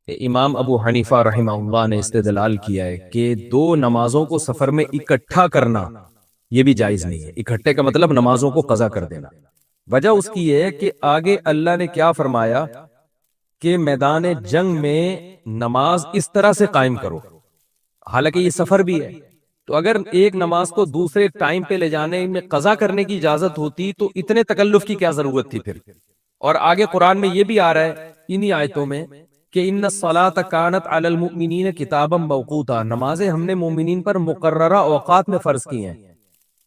امام ابو حنیفہ رحمہ اللہ نے استدلال کیا ہے کہ دو نمازوں کو سفر میں اکٹھا کرنا یہ بھی جائز نہیں ہے۔ اکٹھے کا مطلب نمازوں کو قضا کر دینا۔ وجہ اس کی یہ ہے کہ آگے اللہ نے کیا فرمایا کہ میدان جنگ میں نماز اس طرح سے قائم کرو، حالانکہ یہ سفر بھی ہے، تو اگر ایک نماز کو دوسرے ٹائم پہ لے جانے میں قضا کرنے کی اجازت ہوتی تو اتنے تکلف کی کیا ضرورت تھی پھر۔ اور آگے قرآن میں یہ بھی آ رہا ہے انہی آیتوں میں کہ ان الصلاۃ کانت علی المؤمنین کتابا موقوتا، نمازیں ہم نے مومنین پر مقررہ اوقات میں فرض کی ہیں،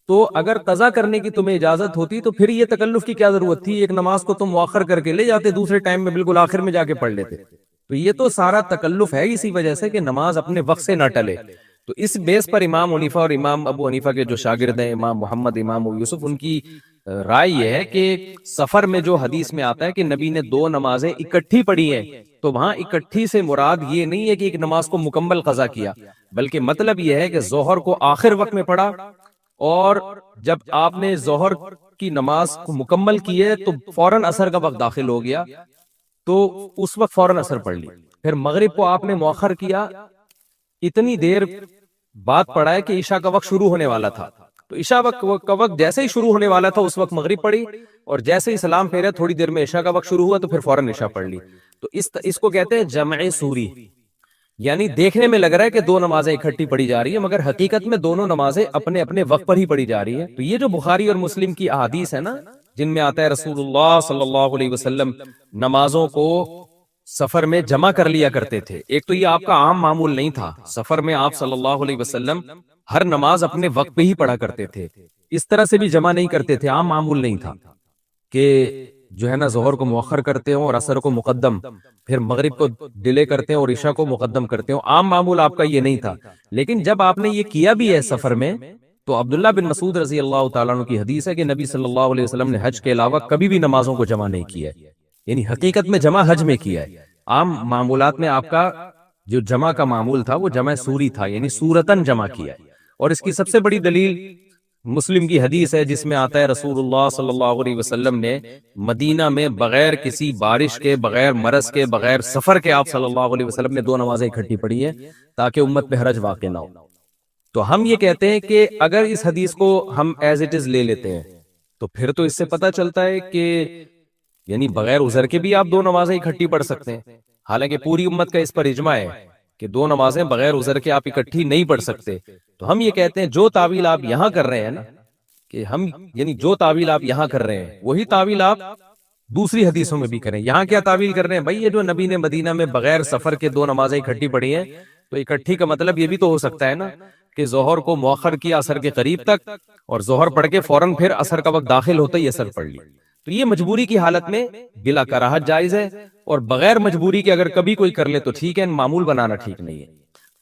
تو اگر قضا کرنے کی تمہیں اجازت ہوتی تو پھر یہ تکلف کی کیا ضرورت تھی، ایک نماز کو تم مؤخر کر کے لے جاتے دوسرے ٹائم میں بالکل آخر میں جا کے پڑھ لیتے۔ تو یہ تو سارا تکلف ہے اسی وجہ سے کہ نماز اپنے وقت سے نہ ٹلے۔ تو اس بیس پر امام حنیفہ اور امام ابو حنیفہ کے جو شاگرد ہیں امام محمد امام ابو یوسف، ان کی رائے یہ ہے کہ سفر میں جو حدیث میں آتا ہے کہ نبی نے دو نمازیں اکٹھی پڑھی ہیں، تو وہاں اکٹھی سے مراد یہ نہیں ہے کہ ایک نماز کو مکمل قضا کیا، بلکہ مطلب یہ ہے کہ ظہر کو آخر وقت میں پڑھا، اور جب آپ نے ظہر کی نماز کو مکمل کی ہے تو فوراً عصر کا وقت داخل ہو گیا، تو اس وقت فوراً عصر پڑھ لی۔ پھر مغرب کو آپ نے مؤخر کیا، اتنی دیر بعد پڑھا ہے کہ عشاء کا وقت شروع ہونے والا تھا، تو عشاء کا وقت جیسے ہی شروع ہونے والا تھا اس وقت مغرب پڑھی، اور جیسے ہی سلام پھیرا تھوڑی دیر میں عشاء کا وقت شروع ہوا تو پھر فوراً عشاء پڑھ لی۔ تو اس کو کہتے ہیں جمع سوری، یعنی دیکھنے میں لگ رہا ہے کہ دو نمازیں اکٹھی پڑھی جا رہی ہیں مگر حقیقت میں دونوں نمازیں اپنے اپنے وقت پر ہی پڑھی جا رہی ہیں۔ تو یہ جو بخاری اور مسلم کی احادیث ہے نا، جن میں آتا ہے رسول اللہ صلی اللہ علیہ وسلم نمازوں کو سفر میں جمع کر لیا کرتے تھے، ایک تو یہ آپ کا عام معمول نہیں تھا، سفر میں آپ صلی اللہ علیہ وسلم ہر نماز اپنے وقت پہ ہی پڑھا کرتے تھے، اس طرح سے بھی جمع نہیں کرتے تھے، عام معمول نہیں تھا کہ جو ہے نا ظہر کو مؤخر کرتے ہوں اور عصر کو مقدم، پھر مغرب کو ڈیلے کرتے ہیں اور عشاء کو مقدم کرتے ہوں، عام معمول آپ کا یہ نہیں تھا۔ لیکن جب آپ نے یہ کیا بھی ہے سفر میں، تو عبداللہ بن مسعود رضی اللہ تعالیٰ عنہ کی حدیث ہے کہ نبی صلی اللہ علیہ وسلم نے حج کے علاوہ کبھی بھی نمازوں کو جمع نہیں کیا ہے، یعنی حقیقت میں جمع حج میں کیا ہے۔ عام معمولات میں آپ کا جو جمع کا معمول تھا وہ جمع سوری تھا، یعنی سورتن جمع کیا ہے۔ اور اس کی سب سے بڑی دلیل مسلم کی حدیث ہے جس میں آتا ہے رسول اللہ صلی اللہ علیہ وسلم نے مدینہ میں بغیر کسی بارش کے، بغیر مرض کے، بغیر سفر کے آپ صلی اللہ علیہ وسلم نے دو نمازیں اکٹھی پڑھی ہیں تاکہ امت پہ حرج واقع نہ ہو۔ تو ہم یہ کہتے ہیں کہ اگر اس حدیث کو ہم ایز اٹ از لے لیتے ہیں تو پھر تو اس سے پتہ چلتا ہے کہ یعنی بغیر عذر کے بھی آپ دو نمازیں اکٹھی پڑھ سکتے ہیں، حالانکہ پوری امت کا اس پر اجماع ہے کہ دو نمازیں بغیر عذر کے آپ اکٹھی نہیں پڑھ سکتے۔ تو ہم یہ کہتے ہیں جو تعویل آپ یہاں کر رہے ہیں نا، کہ ہم یعنی جو تعویل آپ یہاں کر رہے ہیں وہی تعویل آپ دوسری حدیثوں میں بھی کریں۔ یہاں کیا تعویل کر رہے ہیں بھائی، یہ جو نبی نے مدینہ میں بغیر سفر کے دو نمازیں اکٹھی پڑھی ہیں، تو اکٹھی کا مطلب یہ بھی تو ہو سکتا ہے نا کہ ظہر کو مؤخر کیا عصر کے قریب تک، اور ظہر پڑھ کے فوراً پھر عصر کا وقت داخل ہوتا ہی عصر پڑھ لی۔ تو یہ مجبوری کی حالت میں بلا کراہت جائز ہے، اور بغیر مجبوری کے اگر کبھی کوئی کر لے تو ٹھیک ہے، معمول بنانا ٹھیک نہیں ہے۔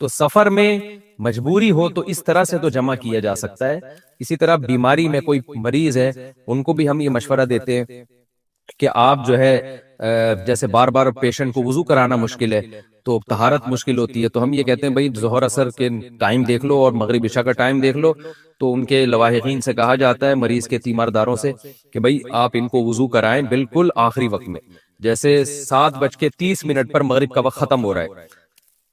تو سفر میں مجبوری ہو تو اس طرح سے تو جمع کیا جا سکتا ہے۔ اسی طرح بیماری میں کوئی مریض ہے، ان کو بھی ہم یہ مشورہ دیتے ہیں کہ آپ جو ہے جیسے بار بار پیشنٹ کو وضو کرانا مشکل ہے تو طہارت مشکل ہوتی ہے، تو ہم یہ کہتے ہیں بھائی ظہر عصر کے ٹائم دیکھ لو اور مغرب عشاء کا ٹائم دیکھ لو۔ تو ان کے لواحقین سے کہا جاتا ہے، مریض کے تیمارداروں سے، کہ بھائی آپ ان کو وضو کرائیں بالکل آخری وقت میں، جیسے 7:30 پر مغرب کا وقت ختم ہو رہا ہے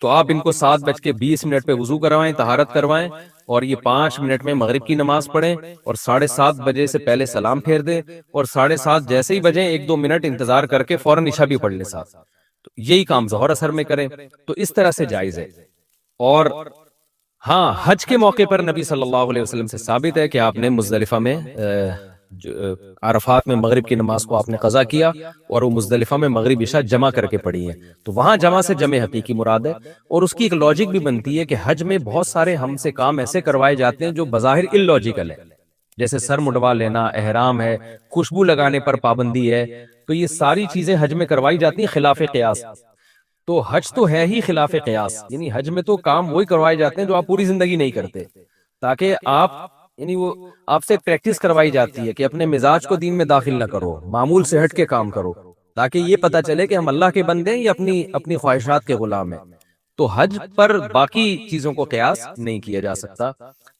تو آپ ان کو 7:20 پہ وضو کروائیں، طہارت کروائیں، اور یہ 5 منٹ میں مغرب کی نماز پڑھیں، اور 7:30 بجے سے پہلے سلام پھیر دیں، اور 7:30 جیسے ہی بجیں 1-2 منٹ انتظار کر کے فوراً عشاء بھی پڑھ لیں ساتھ۔ تو یہی کام ظہر عصر میں کریں، تو اس طرح سے جائز ہے۔ اور ہاں، حج کے موقع پر نبی صلی اللہ علیہ وسلم سے ثابت ہے کہ آپ نے مزدلفہ میں عرفات میں مغرب کی نماز کو آپ نے قضا کیا، اور وہ مزدلفہ میں مغرب عشاء جمع کر کے پڑھی ہے، تو وہاں جمع سے جمع حقیقی مراد ہے۔ اور اس کی ایک لاجک بھی بنتی ہے کہ حج میں بہت سارے ہم سے کام ایسے کروائے جاتے ہیں جو بظاہر اللاجیکل ہے، جیسے سر مڈوا لینا، احرام ہے، خوشبو لگانے پر پابندی ہے، تو یہ ساری چیزیں حج میں کروائی جاتی ہیں خلاف قیاس۔ تو حج تو ہے ہی خلاف قیاس، یعنی حج میں تو کام وہی کروائے جاتے ہیں جو آپ پوری زندگی نہیں کرتے، تاکہ آپ یعنی وہ آپ سے پریکٹس کروائی جاتی ہے کہ اپنے مزاج کو دین میں داخل نہ کرو، معمول سے ہٹ کے کام کرو، تاکہ یہ پتہ چلے کہ ہم اللہ کے بندے ہیں یا اپنی خواہشات کے غلام ہیں۔ تو حج پر باقی چیزوں کو قیاس نہیں کیا جا سکتا۔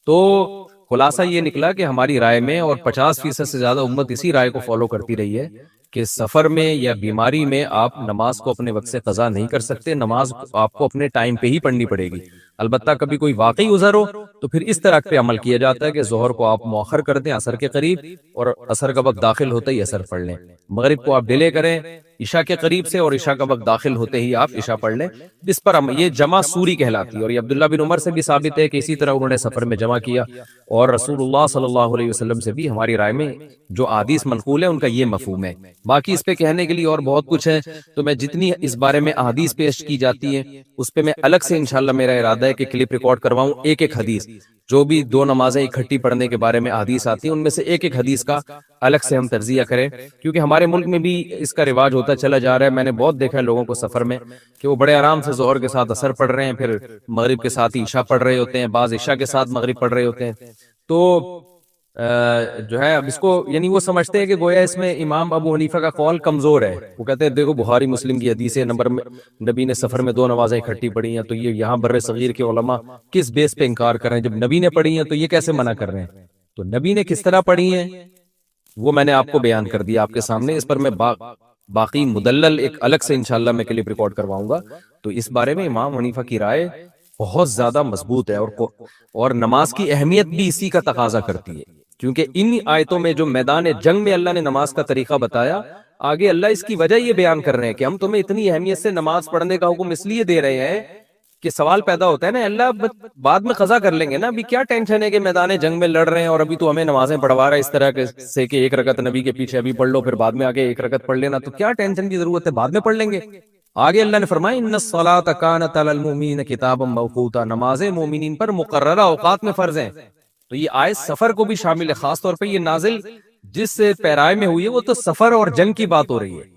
تو خلاصہ یہ نکلا کہ ہماری رائے میں، اور 50% سے زیادہ امت اسی رائے کو فالو کرتی رہی ہے، کہ سفر میں یا بیماری میں آپ نماز کو اپنے وقت سے قضا نہیں کر سکتے، نماز آپ کو اپنے ٹائم پہ ہی پڑھنی پڑے گی۔ البتہ کبھی کوئی واقعی عذر ہو تو پھر اس طرح پہ عمل کیا جاتا ہے کہ ظہر کو آپ مؤخر کر دیں عصر کے قریب، اور عصر کا وقت داخل ہوتے ہی عصر پڑھ لیں، مغرب کو آپ ڈیلے کریں عشاء کے قریب سے، اور عشاء کا وقت داخل ہوتے ہی آپ عشاء پڑھ لیں۔ اس پر یہ جمع سوری کہلاتی ہے، اور یہ عبداللہ بن عمر سے بھی ثابت ہے کہ اسی طرح انہوں نے سفر میں جمع کیا، اور رسول اللہ صلی اللہ علیہ وسلم سے بھی ہماری رائے میں جو احادیث منقول ہے ان کا یہ مفہوم ہے۔ باقی اس پہ کہنے کے لیے اور بہت کچھ ہے، تو میں جتنی اس بارے میں احادیث پیش کی جاتی ہیں اس پہ میں الگ سے انشاءاللہ میرا ارادہ ہے کہ کلپ ریکارڈ کرواؤں، ایک ایک حدیث جو بھی دو نمازیں اکٹھی پڑھنے کے بارے میں احادیث آتی ہیں ان میں سے ایک ایک حدیث کا الگ سے ہم تجزیہ کریں، کیونکہ ہمارے ملک میں بھی اس کا رواج ہوتا چلا جا رہا ہے۔ میں نے بہت دیکھا ہے لوگوں کو سفر میں کہ وہ بڑے آرام سے ظہر کے ساتھ عصر پڑھ رہے ہیں، پھر مغرب کے ساتھ عشاء پڑھ رہے ہوتے ہیں، بعض عشاء کے ساتھ مغرب پڑھ رہے ہوتے ہیں، تو جو ہے اب اس کو یعنی وہ سمجھتے ہیں کہ گویا اس میں امام ابو حنیفہ کا قول کمزور ہے۔ وہ کہتے ہیں دیکھو بخاری مسلم کی حدیث ہے، نمبر میں نبی نے سفر میں 2 نمازیں اکٹھی پڑھی ہیں، تو یہ یہاں بر صغیر کے علماء کس بیس پہ انکار کر رہے ہیں؟ جب نبی نے پڑھی ہیں تو یہ کیسے منع کر رہے ہیں؟ تو نبی نے کس طرح پڑھی ہیں وہ میں نے آپ کو بیان کر دیا آپ کے سامنے، اس پر میں باقی مدلل ایک الگ سے انشاءاللہ میں کلپ ریکارڈ کرواؤں گا۔ تو اس بارے میں امام حنیفہ کی رائے بہت زیادہ مضبوط ہے، اور نماز کی اہمیت بھی اسی کا تقاضا کرتی ہے، کیونکہ ان آیتوں میں جو میدان جنگ میں اللہ نے نماز کا طریقہ بتایا، آگے اللہ اس کی وجہ یہ بیان کر رہے ہیں کہ ہم تمہیں اتنی اہمیت سے نماز پڑھنے کا حکم اس لیے دے رہے ہیں کہ سوال پیدا ہوتا ہے نا، اللہ بعد میں قضا کر لیں گے نا، ابھی کیا ٹینشن ہے کہ میدان جنگ میں لڑ رہے ہیں اور ابھی تو ہمیں نمازیں پڑھوا رہا ہے اس طرح سے کہ 1 رکعت نبی کے پیچھے ابھی پڑھ لو پھر بعد میں آگے 1 رکعت پڑھ لینا، تو کیا ٹینشن کی ضرورت ہے، بعد میں پڑھ لیں گے۔ آگے اللہ نے فرمایا ان الصلاۃ کانت علی المؤمنین کتابا موقوتا، نمازیں مومنین پر مقررہ اوقات میں فرض ہیں۔ تو یہ آیت سفر کو بھی شامل ہے، خاص طور پہ یہ نازل جس پیرائے میں ہوئی ہے وہ تو سفر اور جنگ کی بات ہو رہی ہے،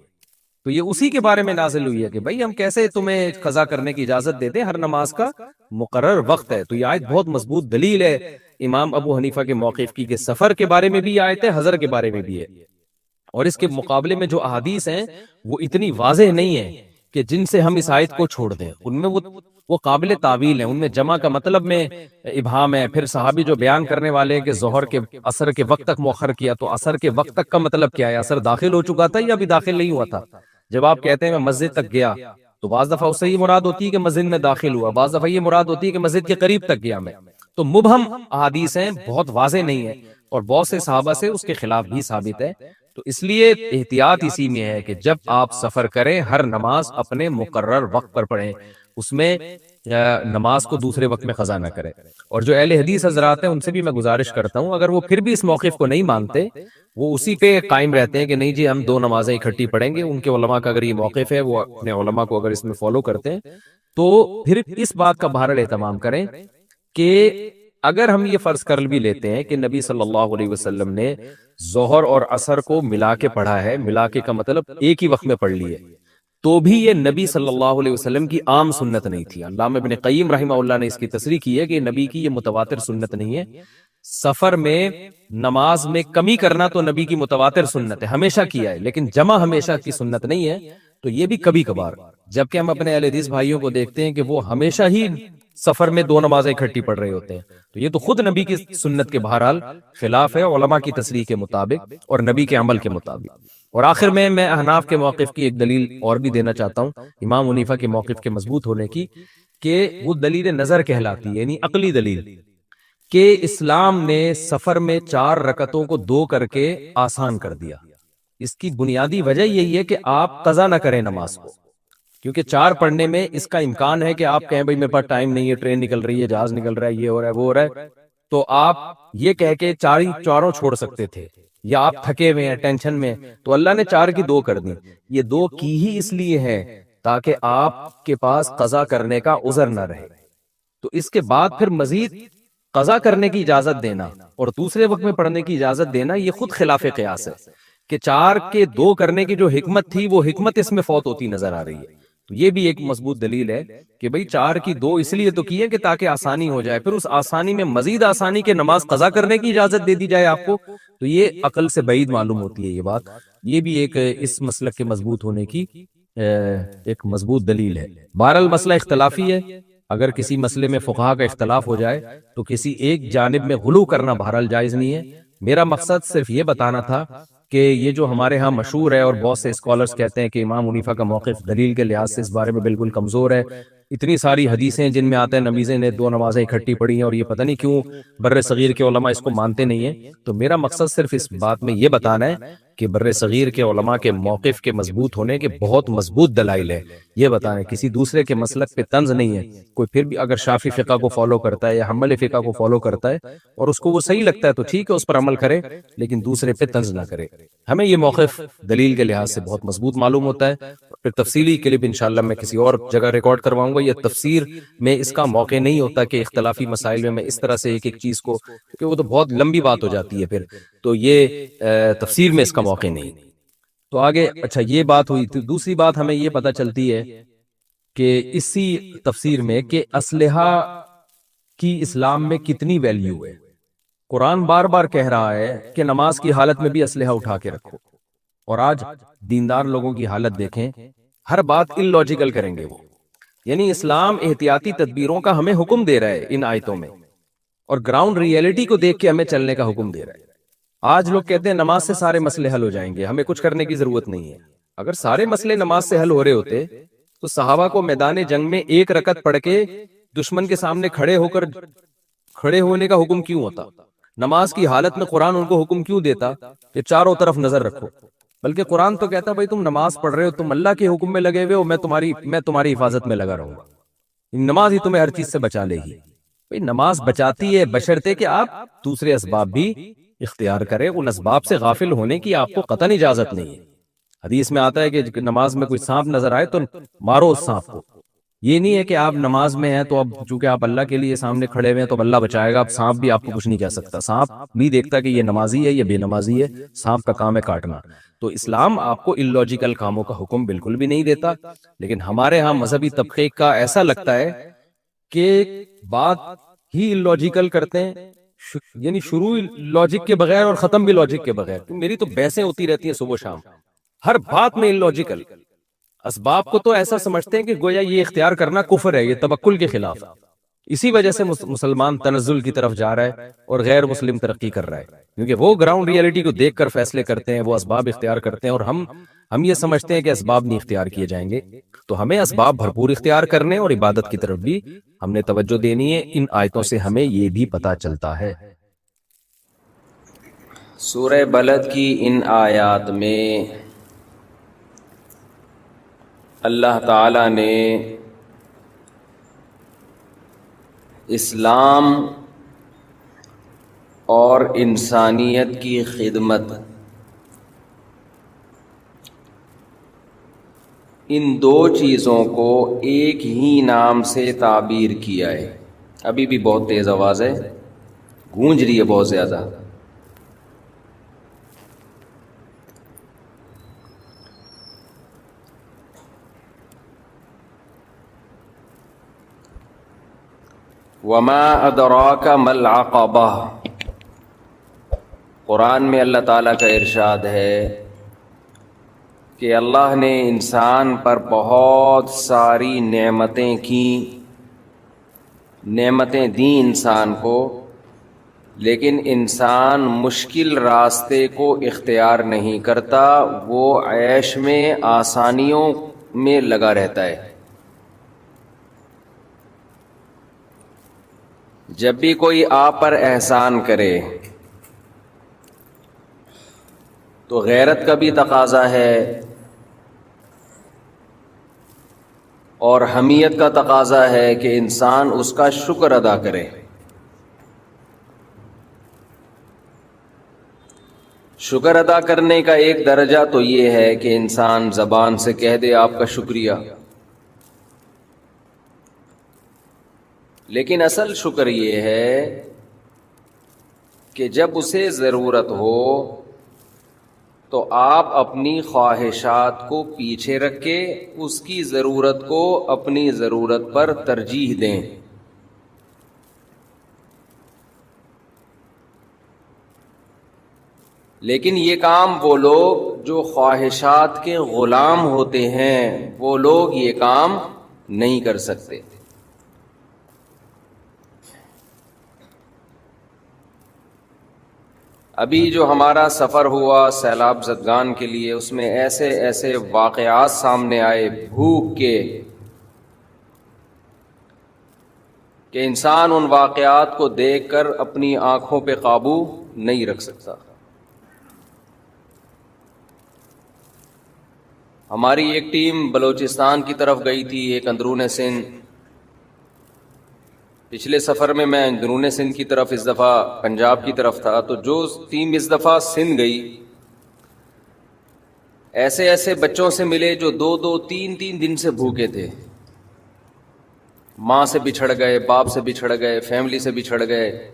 تو یہ اسی کے بارے میں نازل ہوئی ہے کہ بھائی ہم کیسے تمہیں قضا کرنے کی اجازت دیتے ہیں، ہر نماز کا مقرر وقت ہے۔ تو یہ آیت بہت مضبوط دلیل ہے امام ابو حنیفہ کے موقف کی کہ سفر کے بارے میں بھی آیت ہے، حضر کے بارے میں بھی ہے، اور اس کے مقابلے میں جو احادیث ہیں وہ اتنی واضح نہیں ہیں کہ جن سے ہم اس آیت کو چھوڑ دیں، ان میں وہ قابل تعویل ہیں، ان میں جمع کا مطلب میں ابہام ہے۔ پھر صحابی جو بیان کرنے والے ہیں کہ ظہر کے عصر کے وقت تک مؤخر کیا، تو عصر کے وقت تک کا مطلب کیا ہے؟ عصر داخل ہو چکا تھا یا ابھی داخل نہیں ہوا تھا؟ جب آپ کہتے ہیں میں مسجد تک گیا تو بعض دفعہ اس سے یہ مراد ہوتی ہے کہ مسجد میں داخل ہوا، بعض دفعہ یہ مراد ہوتی ہے کہ مسجد کے قریب تک گیا میں، تو مبہم احادیث ہیں، بہت واضح نہیں ہے، اور بہت سے صحابہ سے اس کے خلاف بھی ثابت ہے۔ تو اس لیے احتیاط اسی میں ہے کہ جب آپ سفر کریں ہر نماز اپنے مقرر وقت پر پڑھیں، اس میں نماز کو دوسرے وقت میں قضا نہ کریں۔ اور جو اہل حدیث حضرات ہیں ان سے بھی میں گزارش کرتا ہوں، اگر وہ پھر بھی اس موقف کو نہیں مانتے، وہ اسی پہ قائم رہتے ہیں کہ نہیں جی ہم 2 نمازیں اکٹھی پڑھیں گے، ان کے علماء کا اگر یہ موقف ہے، وہ اپنے علماء کو اگر اس میں فالو کرتے ہیں، تو پھر اس بات کا بہرحال اہتمام کریں کہ اگر ہم یہ فرض کر بھی لیتے ہیں کہ نبی صلی اللہ علیہ وسلم نے ظہر اور عصر کو ملا کے پڑھا ہے، ملا کے کا مطلب ایک ہی وقت میں پڑھ لیے، تو بھی یہ نبی صلی اللہ علیہ وسلم کی عام سنت نہیں تھی۔ علامہ ابن قیم رحمہ اللہ نے اس کی تصریح کی ہے کہ نبی کی یہ متواتر سنت نہیں ہے۔ سفر میں نماز میں کمی کرنا تو نبی کی متواتر سنت ہے، ہمیشہ کیا ہے، لیکن جمع ہمیشہ کی سنت نہیں ہے، تو یہ بھی کبھی کبھار۔ جبکہ ہم اپنے اہل حدیث بھائیوں کو دیکھتے ہیں کہ وہ ہمیشہ ہی سفر میں 2 نمازیں اکٹھی پڑھ رہے ہوتے ہیں، تو یہ تو خود نبی کی سنت کے بہرحال خلاف ہے، علماء کی تصریح کے مطابق اور نبی کے عمل کے مطابق۔ اور آخر میں احناف کے موقف کی ایک دلیل اور بھی دینا چاہتا ہوں، امام حنیفہ کے موقف کے مضبوط ہونے کی، کہ وہ دلیل نظر کہلاتی ہے، یعنی عقلی دلیل، کہ اسلام نے سفر میں 4 رکعتوں کو 2 کر کے آسان کر دیا۔ اس کی بنیادی وجہ یہی ہے کہ آپ قضا نہ کریں نماز کو، کیونکہ 4 پڑھنے میں اس کا امکان ہے کہ آپ کہیں بھائی میرے پاس ٹائم نہیں ہے، ٹرین نکل رہی ہے، جہاز نکل رہا ہے، یہ ہو رہا ہے، وہ ہو رہا ہے، تو آپ یہ کہہ کے 4 چھوڑ سکتے تھے، یا آپ تھکے ہوئے ہیں، ٹینشن میں، تو اللہ نے 4 کی 2 کر دی۔ یہ 2 کی ہی اس لیے ہے تاکہ آپ کے پاس قضا کرنے کا عذر نہ رہے، تو اس کے بعد پھر مزید قضا کرنے کی اجازت دینا اور دوسرے وقت میں پڑھنے کی اجازت دینا، یہ خود خلاف قیاس ہے، کہ 4 کے 2 کرنے کی جو حکمت تھی وہ حکمت اس میں فوت ہوتی نظر آ رہی ہے۔ تو یہ بھی ایک مضبوط دلیل ہے کہ بھئی 4 کی 2 اس لیے تو کی ہے کہ تاکہ آسانی ہو جائے، پھر اس آسانی میں مزید آسانی کے نماز قضا کرنے کی اجازت دے دی جائے آپ کو، تو یہ عقل سے بعید معلوم ہوتی ہے یہ بات۔ یہ بھی ایک اس مسلک کے مضبوط ہونے کی ایک مضبوط دلیل ہے۔ بہرحال مسئلہ اختلافی ہے، اگر کسی مسئلے میں فقہا کا اختلاف ہو جائے تو کسی ایک جانب میں غلو کرنا بہرحال جائز نہیں ہے۔ میرا مقصد صرف یہ بتانا تھا کہ یہ جو ہمارے ہاں مشہور ہے اور بہت سے اسکالرز کہتے ہیں کہ امام حنیفہ کا موقف دلیل کے لحاظ سے اس بارے میں بالکل کمزور ہے، اتنی ساری حدیثیں جن میں آتا ہے نبی نے 2 نمازیں اکٹھی پڑھی ہیں، اور یہ پتہ نہیں کیوں بر صغیر کے علماء اس کو مانتے نہیں ہیں۔ تو میرا مقصد صرف اس بات میں یہ بتانا ہے کہ بر صغیر کے علماء کے موقف کے مضبوط ہونے کے بہت مضبوط دلائل ہے، یہ بتانا ہے، کسی دوسرے کے مسلک پہ طنز نہیں ہے۔ کوئی پھر بھی اگر شافعی فقہ کو فالو کرتا ہے یا حنبلی فقہ کو فالو کرتا ہے اور اس کو وہ صحیح لگتا ہے تو ٹھیک ہے، اس پر عمل کرے، لیکن دوسرے پہ طنز نہ کرے۔ ہمیں یہ موقف دلیل کے لحاظ سے بہت مضبوط معلوم ہوتا ہے۔ پھر تفصیلی کلپ انشاءاللہ میں کسی اور جگہ ریکارڈ کرواؤں گا۔ یہ تفسیر میں اس کا موقع نہیں ہوتا کہ اختلافی مسائل میں اس طرح سے ایک ایک چیز کو، کیونکہ وہ تو بہت لمبی بات ہو جاتی ہے پھر، تو یہ تفسیر میں اس کا موقع نہیں۔ تو آگے اچھا یہ بات ہوئی تھی۔ دوسری بات ہمیں یہ پتہ چلتی ہے کہ اسی تفسیر میں کہ اسلحہ کی اسلام میں کتنی ویلیو ہے۔ قرآن بار بار کہہ رہا ہے کہ نماز کی حالت میں بھی اسلحہ اٹھا کے رکھو، اور آج دیندار لوگوں کی حالت دیکھیں، ہر بات ان لاجیکل کریں گے وہ، یعنی اسلام احتیاطی تدبیروں کا ہمیں حکم دے رہا ہے ان آیتوں میں، اور گراؤنڈ ریئلٹی کو دیکھ کے ہمیں چلنے کا حکم دے رہا ہے۔ آج لوگ کہتے ہیں نماز سے سارے مسئلے حل ہو جائیں گے، ہمیں کچھ کرنے کی ضرورت نہیں ہے۔ اگر سارے مسئلے نماز سے حل ہو رہے ہوتے تو صحابہ کو میدان جنگ میں 1 رکعت پڑھ کے دشمن کے سامنے کھڑے ہونے کا حکم کیوں ہوتا؟ نماز کی حالت میں قرآن ان کو حکم کیوں دیتا کہ چاروں طرف نظر رکھو؟ بلکہ قرآن تو کہتا بھائی تم نماز پڑھ رہے ہو، تم اللہ کے حکم میں لگے ہوئے ہو، میں تمہاری حفاظت میں لگا رہوں گا، نماز ہی تمہیں ہر چیز سے بچا لے گی۔ بھائی نماز بچاتی ہے بشرطے کہ آپ دوسرے اسباب بھی اختیار کریں، ان اسباب سے غافل ہونے کی آپ کو قطعاً اجازت نہیں ہے۔ حدیث میں آتا ہے کہ نماز میں کوئی سانپ نظر آئے تو مارو اس سانپ کو۔ یہ نہیں ہے کہ آپ نماز میں ہیں تو اب چونکہ آپ اللہ کے لیے سامنے کھڑے ہوئے ہیں تو اب اللہ بچائے گا، اب سانپ بھی آپ کو کچھ نہیں کہہ سکتا۔ سانپ نہیں دیکھتا کہ یہ نمازی ہے یہ بے نمازی ہے، سانپ کا کام ہے کاٹنا۔ تو اسلام آپ کو ان لاجیکل کاموں کا حکم بالکل بھی نہیں دیتا، لیکن ہمارے ہاں مذہبی طبقے کا ایسا لگتا ہے کہ بات ہی ان لاجیکل کرتے ہیں، یعنی شروع لاجک کے بغیر اور ختم بھی لاجک کے بغیر۔ میری تو بحثیں ہوتی رہتی ہیں صبح و شام، ہر بات میں ان لاجیکل۔ اسباب کو تو ایسا سمجھتے ہیں کہ گویا یہ اختیار کرنا کفر ہے، یہ توکل کے خلاف۔ اسی وجہ سے مسلمان تنزل کی طرف جا رہا ہے اور غیر مسلم ترقی کر رہا ہے، کیونکہ وہ گراؤنڈ ریئلٹی کو دیکھ کر فیصلے کرتے ہیں، وہ اسباب اختیار کرتے ہیں، اور ہم یہ سمجھتے ہیں کہ اسباب نہیں اختیار کیے جائیں گے۔ تو ہمیں اسباب بھرپور اختیار کرنے اور عبادت کی طرف بھی ہم نے توجہ دینی ہے۔ ان آیتوں سے ہمیں یہ بھی پتہ چلتا ہے۔ سورہ بلد کی ان آیات میں اللہ تعالی نے اسلام اور انسانیت کی خدمت، ان 2 چیزوں کو ایک ہی نام سے تعبیر کیا ہے۔ ابھی بھی بہت تیز آواز ہے، گونج رہی ہے بہت زیادہ۔ وما ادراک ما العقبہ، قرآن میں اللہ تعالیٰ کا ارشاد ہے کہ اللہ نے انسان پر بہت ساری نعمتیں کی، نعمتیں دیں انسان کو، لیکن انسان مشکل راستے کو اختیار نہیں کرتا، وہ عیش میں آسانیوں میں لگا رہتا ہے۔ جب بھی کوئی آپ پر احسان کرے تو غیرت کا بھی تقاضا ہے اور حمیت کا تقاضا ہے کہ انسان اس کا شکر ادا کرے۔ شکر ادا کرنے کا ایک درجہ تو یہ ہے کہ انسان زبان سے کہہ دے آپ کا شکریہ، لیکن اصل شکر یہ ہے کہ جب اسے ضرورت ہو تو آپ اپنی خواہشات کو پیچھے رکھ کے اس کی ضرورت کو اپنی ضرورت پر ترجیح دیں۔ لیکن یہ کام وہ لوگ جو خواہشات کے غلام ہوتے ہیں، وہ لوگ یہ کام نہیں کر سکتے۔ ابھی جو ہمارا سفر ہوا سیلاب زدگان کے لیے، اس میں ایسے ایسے واقعات سامنے آئے بھوک کے کہ انسان ان واقعات کو دیکھ کر اپنی آنکھوں پہ قابو نہیں رکھ سکتا۔ ہماری ایک ٹیم بلوچستان کی طرف گئی تھی، ایک اندرون سندھ۔ پچھلے سفر میں اندرون سندھ کی طرف، اس دفعہ پنجاب کی طرف تھا، تو جو ٹیم اس دفعہ سندھ گئی، ایسے ایسے بچوں سے ملے جو 2-2 3-3 دن سے بھوکے تھے، ماں سے بچھڑ گئے، باپ سے بچھڑ گئے، فیملی سے بچھڑ گئے۔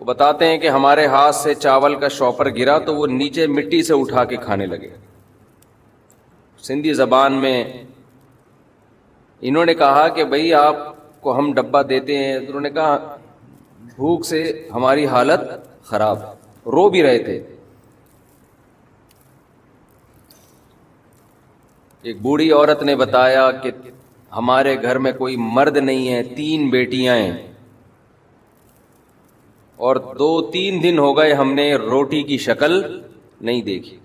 وہ بتاتے ہیں کہ ہمارے ہاتھ سے چاول کا شاپر گرا تو وہ نیچے مٹی سے اٹھا کے کھانے لگے۔ سندھی زبان میں انہوں نے کہا کہ بھئی آپ کو ہم ڈبہ دیتے ہیں، انہوں نے کہا بھوک سے ہماری حالت خراب، رو بھی رہے تھے۔ ایک بوڑھی عورت نے بتایا کہ ہمارے گھر میں کوئی مرد نہیں ہے، 3 بیٹیاں ہیں، اور 2-3 دن ہو گئے ہم نے روٹی کی شکل نہیں دیکھی۔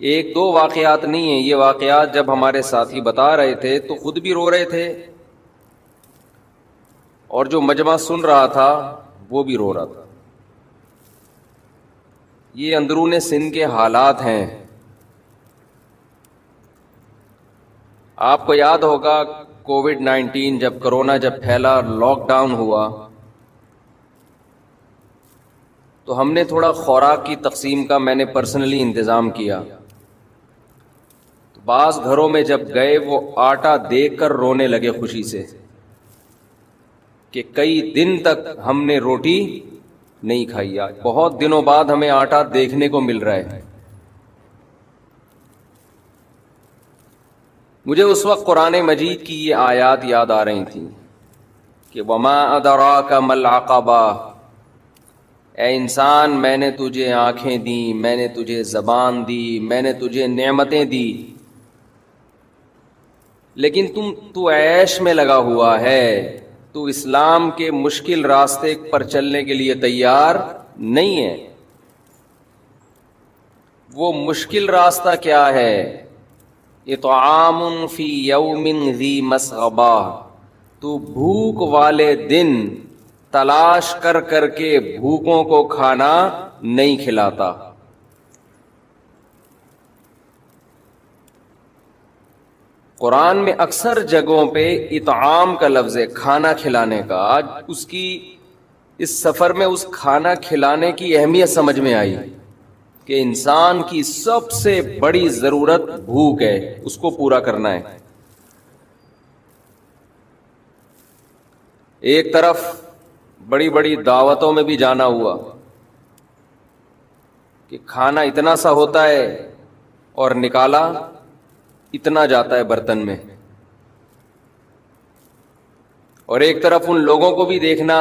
ایک دو واقعات نہیں ہیں، یہ واقعات جب ہمارے ساتھی بتا رہے تھے تو خود بھی رو رہے تھے، اور جو مجمع سن رہا تھا وہ بھی رو رہا تھا۔ یہ اندرون سندھ کے حالات ہیں۔ آپ کو یاد ہوگا کووڈ-19 جب کرونا پھیلا، لاک ڈاؤن ہوا، تو ہم نے تھوڑا خوراک کی تقسیم کا میں نے پرسنلی انتظام کیا۔ تو بعض گھروں میں جب گئے وہ آٹا دیکھ کر رونے لگے خوشی سے کہ کئی دن تک ہم نے روٹی نہیں کھائی، آج بہت دنوں بعد ہمیں آٹا دیکھنے کو مل رہا ہے۔ مجھے اس وقت قرآن مجید کی یہ آیات یاد آ رہی تھیں کہ وما ادراک ما العقبہ، اے انسان میں نے تجھے آنکھیں دی، میں نے تجھے زبان دی، میں نے تجھے نعمتیں دی، لیکن تو عیش میں لگا ہوا ہے، تو اسلام کے مشکل راستے پر چلنے کے لیے تیار نہیں ہے۔ وہ مشکل راستہ کیا ہے؟ اطعام فی یوم ذی مسغبہ، تو بھوک والے دن تلاش کر کر کے بھوکوں کو کھانا نہیں کھلاتا۔ قرآن میں اکثر جگہوں پہ اطعام کا لفظ ہے، کھانا کھلانے کا۔ آج اس سفر میں اس کھانا کھلانے کی اہمیت سمجھ میں آئی کہ انسان کی سب سے بڑی ضرورت بھوک ہے، اس کو پورا کرنا ہے۔ ایک طرف بڑی بڑی دعوتوں میں بھی جانا ہوا کہ کھانا اتنا سا ہوتا ہے اور نکالا اتنا جاتا ہے برتن میں، اور ایک طرف ان لوگوں کو بھی دیکھنا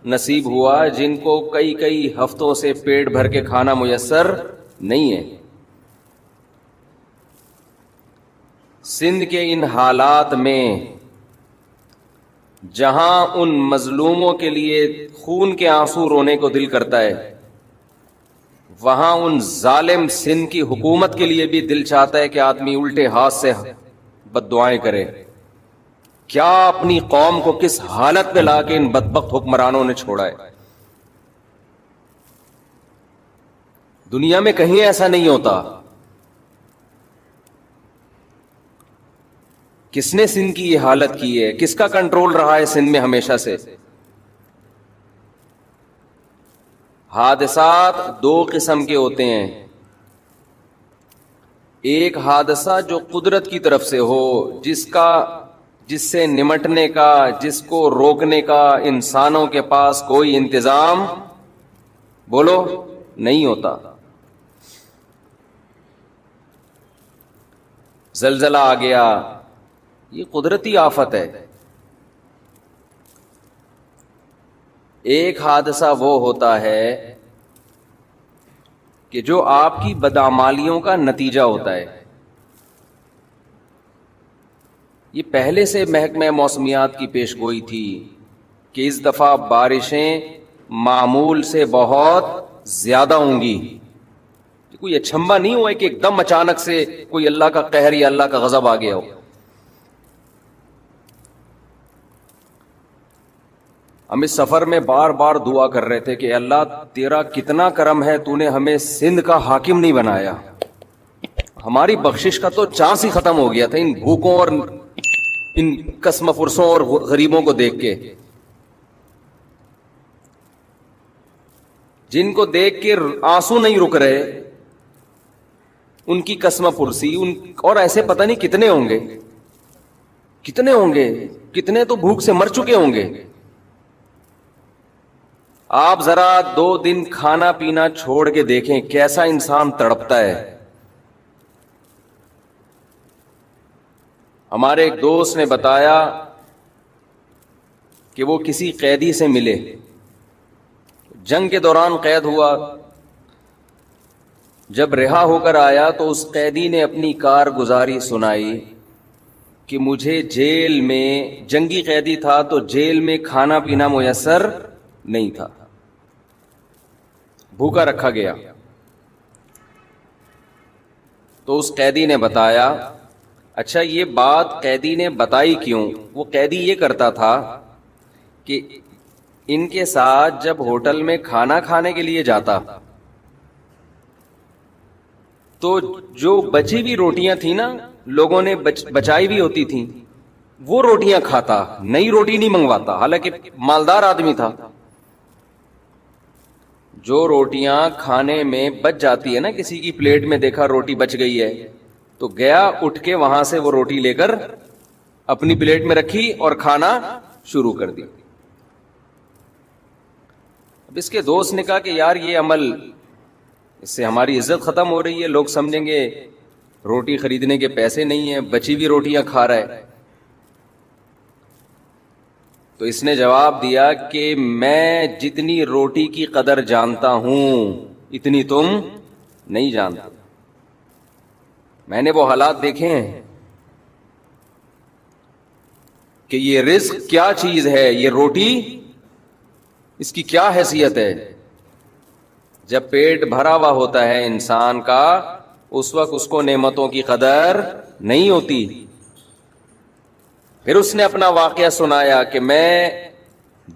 نصیب ہوا جن کو کئی کئی ہفتوں سے پیٹ بھر کے کھانا میسر نہیں ہے۔ سندھ کے ان حالات میں جہاں ان مظلوموں کے لیے خون کے آنسو رونے کو دل کرتا ہے، وہاں ان ظالم سندھ کی حکومت کے لیے بھی دل چاہتا ہے کہ آدمی الٹے ہاتھ سے بد دعائیں کرے۔ کیا اپنی قوم کو کس حالت میں لا کے ان بدبخت حکمرانوں نے چھوڑا ہے۔ دنیا میں کہیں ایسا نہیں ہوتا۔ کس نے سندھ کی یہ حالت کی ہے؟ کس کا کنٹرول رہا ہے سندھ میں ہمیشہ سے؟ حادثات 2 قسم کے ہوتے ہیں، ایک حادثہ جو قدرت کی طرف سے ہو، جس سے نمٹنے کا، جس کو روکنے کا انسانوں کے پاس کوئی انتظام بولو نہیں ہوتا۔ زلزلہ آ گیا، یہ قدرتی آفت ہے۔ ایک حادثہ وہ ہوتا ہے کہ جو آپ کی بدعمالیوں کا نتیجہ ہوتا ہے۔ یہ پہلے سے محکمہ موسمیات کی پیش گوئی تھی کہ اس دفعہ بارشیں معمول سے بہت زیادہ ہوں گی. کوئی اچھمبا نہیں ہوا کہ ایک دم اچانک سے کوئی اللہ کا قہر یا اللہ کا غضب آ گیا ہو. ہم اس سفر میں بار بار دعا کر رہے تھے کہ اللہ تیرا کتنا کرم ہے, تو نے ہمیں سندھ کا حاکم نہیں بنایا. ہماری بخشش کا تو چانس ہی ختم ہو گیا تھا ان بھوکوں اور ان قسم فرسوں اور غریبوں کو دیکھ کے, جن کو دیکھ کے آنسو نہیں رک رہے, ان کی قسم پرسی اور ایسے پتہ نہیں کتنے ہوں گے, کتنے تو بھوک سے مر چکے ہوں گے. آپ ذرا 2 دن کھانا پینا چھوڑ کے دیکھیں کیسا انسان تڑپتا ہے. ہمارے ایک دوست نے بتایا کہ وہ کسی قیدی سے ملے, جنگ کے دوران قید ہوا, جب رہا ہو کر آیا تو اس قیدی نے اپنی کارگزاری سنائی کہ مجھے جیل میں, جنگی قیدی تھا تو جیل میں کھانا پینا میسر نہیں تھا, بھوکا رکھا گیا. تو اس قیدی نے بتایا, اچھا یہ بات قیدی نے بتائی کیوں؟ وہ قیدی یہ کرتا تھا کہ ان کے ساتھ جب ہوٹل میں کھانا کھانے کے لیے جاتا تو جو بچی ہوئی روٹیاں تھیں نا, لوگوں نے بچائی بھی ہوتی تھیں, وہ روٹیاں کھاتا, نئی روٹی نہیں منگواتا, حالانکہ مالدار آدمی تھا. جو روٹیاں کھانے میں بچ جاتی ہے نا, کسی کی پلیٹ میں دیکھا روٹی بچ گئی ہے تو گیا اٹھ کے وہاں سے وہ روٹی لے کر اپنی پلیٹ میں رکھی اور کھانا شروع کر دی. اب اس کے دوست نے کہا کہ یار یہ عمل, اس سے ہماری عزت ختم ہو رہی ہے, لوگ سمجھیں گے روٹی خریدنے کے پیسے نہیں ہیں, بچی ہوئی روٹیاں کھا رہا ہے. تو اس نے جواب دیا کہ میں جتنی روٹی کی قدر جانتا ہوں اتنی تم نہیں جانتے. میں نے وہ حالات دیکھے ہیں کہ یہ رزق کیا چیز ہے, یہ روٹی اس کی کیا حیثیت ہے. جب پیٹ بھرا ہوا ہوتا ہے انسان کا, اس وقت اس کو نعمتوں کی قدر نہیں ہوتی. پھر اس نے اپنا واقعہ سنایا کہ میں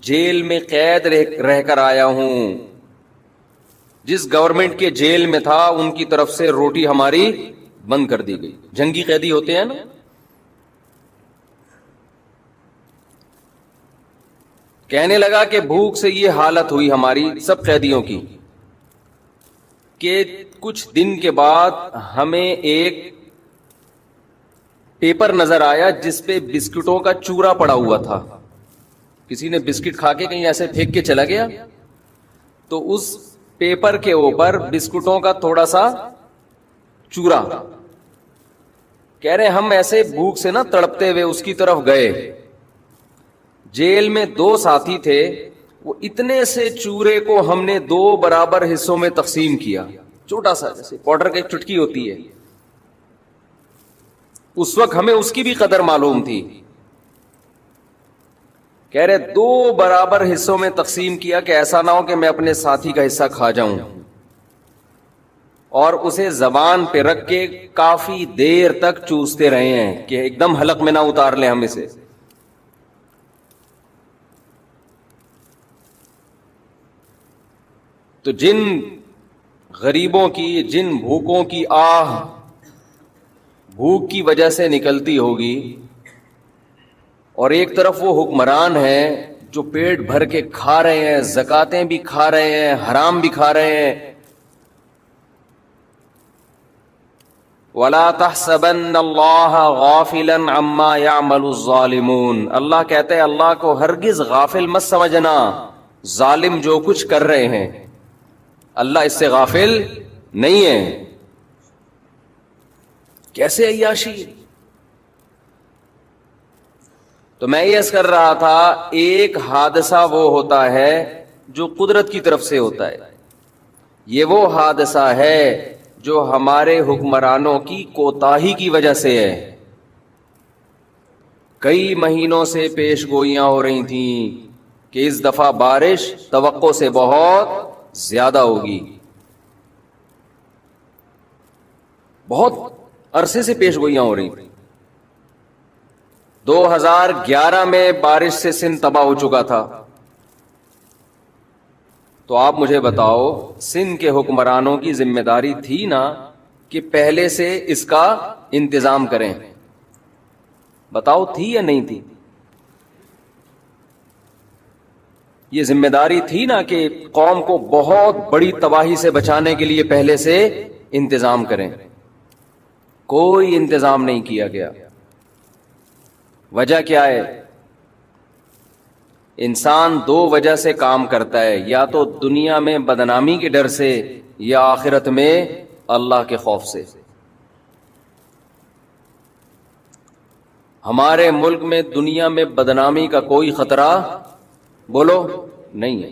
جیل میں قید رہ کر آیا ہوں, جس گورنمنٹ کے جیل میں تھا ان کی طرف سے روٹی ہماری بند کر دی گئی. جنگی قیدی ہوتے ہیں نا, کہنے لگا کہ بھوک سے یہ حالت ہوئی ہماری سب قیدیوں کی کہ کچھ دن کے بعد ہمیں ایک پیپر نظر آیا جس پہ بسکٹوں کا چورا پڑا ہوا تھا. کسی نے بسکٹ کھا کے کہیں ایسے پھینک کے چلا گیا, تو اس پیپر کے اوپر بسکٹوں کا تھوڑا سا چورا. کہہ رہے ہم ایسے بھوک سے نہ تڑپتے ہوئے اس کی طرف گئے. جیل میں 2 ساتھی تھے, وہ اتنے سے چورے کو ہم نے 2 برابر حصوں میں تقسیم کیا, چھوٹا سا جیسے پاؤڈر کی ایک چٹکی ہوتی ہے. اس وقت ہمیں اس کی بھی قدر معلوم تھی. کہہ رہے 2 برابر حصوں میں تقسیم کیا کہ ایسا نہ ہو کہ میں اپنے ساتھی کا حصہ کھا جاؤں, اور اسے زبان پہ رکھ کے کافی دیر تک چوستے رہے ہیں کہ ایک دم حلق میں نہ اتار لیں ہم اسے. تو جن غریبوں کی, جن بھوکوں کی آہ بھوک کی وجہ سے نکلتی ہوگی, اور ایک طرف وہ حکمران ہیں جو پیٹ بھر کے کھا رہے ہیں, زکاتیں بھی کھا رہے ہیں, حرام بھی کھا رہے ہیں. وَلَا تَحْسَبَنَّ اللَّهَ غَافِلًا عَمَّا يَعْمَلُ الظَّالِمُونَ, اللہ کہتے ہیں اللہ کو ہرگز غافل مت سمجھنا, ظالم جو کچھ کر رہے ہیں اللہ اس سے غافل نہیں ہے. کیسے عیاشی. تو میں یہ عرض کر رہا تھا, ایک حادثہ وہ ہوتا ہے جو قدرت کی طرف سے ہوتا ہے, یہ وہ حادثہ ہے جو ہمارے حکمرانوں کی کوتاہی کی وجہ سے ہے. کئی مہینوں سے پیش گوئیاں ہو رہی تھیں کہ اس دفعہ بارش توقع سے بہت زیادہ ہوگی. بہت عرصے سے پیش گوئیاں ہو رہی تھیں. 2011 میں بارش سے سندھ تباہ ہو چکا تھا. تو آپ مجھے بتاؤ سندھ کے حکمرانوں کی ذمہ داری تھی نا کہ پہلے سے اس کا انتظام کریں؟ بتاؤ تھی یا نہیں تھی؟ یہ ذمہ داری تھی نا کہ قوم کو بہت بڑی تباہی سے بچانے کے لیے پہلے سے انتظام کریں. کوئی انتظام نہیں کیا گیا. وجہ کیا ہے؟ انسان دو وجہ سے کام کرتا ہے، یا تو دنیا میں بدنامی کے ڈر سے یا آخرت میں اللہ کے خوف سے. ہمارے ملک میں دنیا میں بدنامی کا کوئی خطرہ بولو نہیں ہے.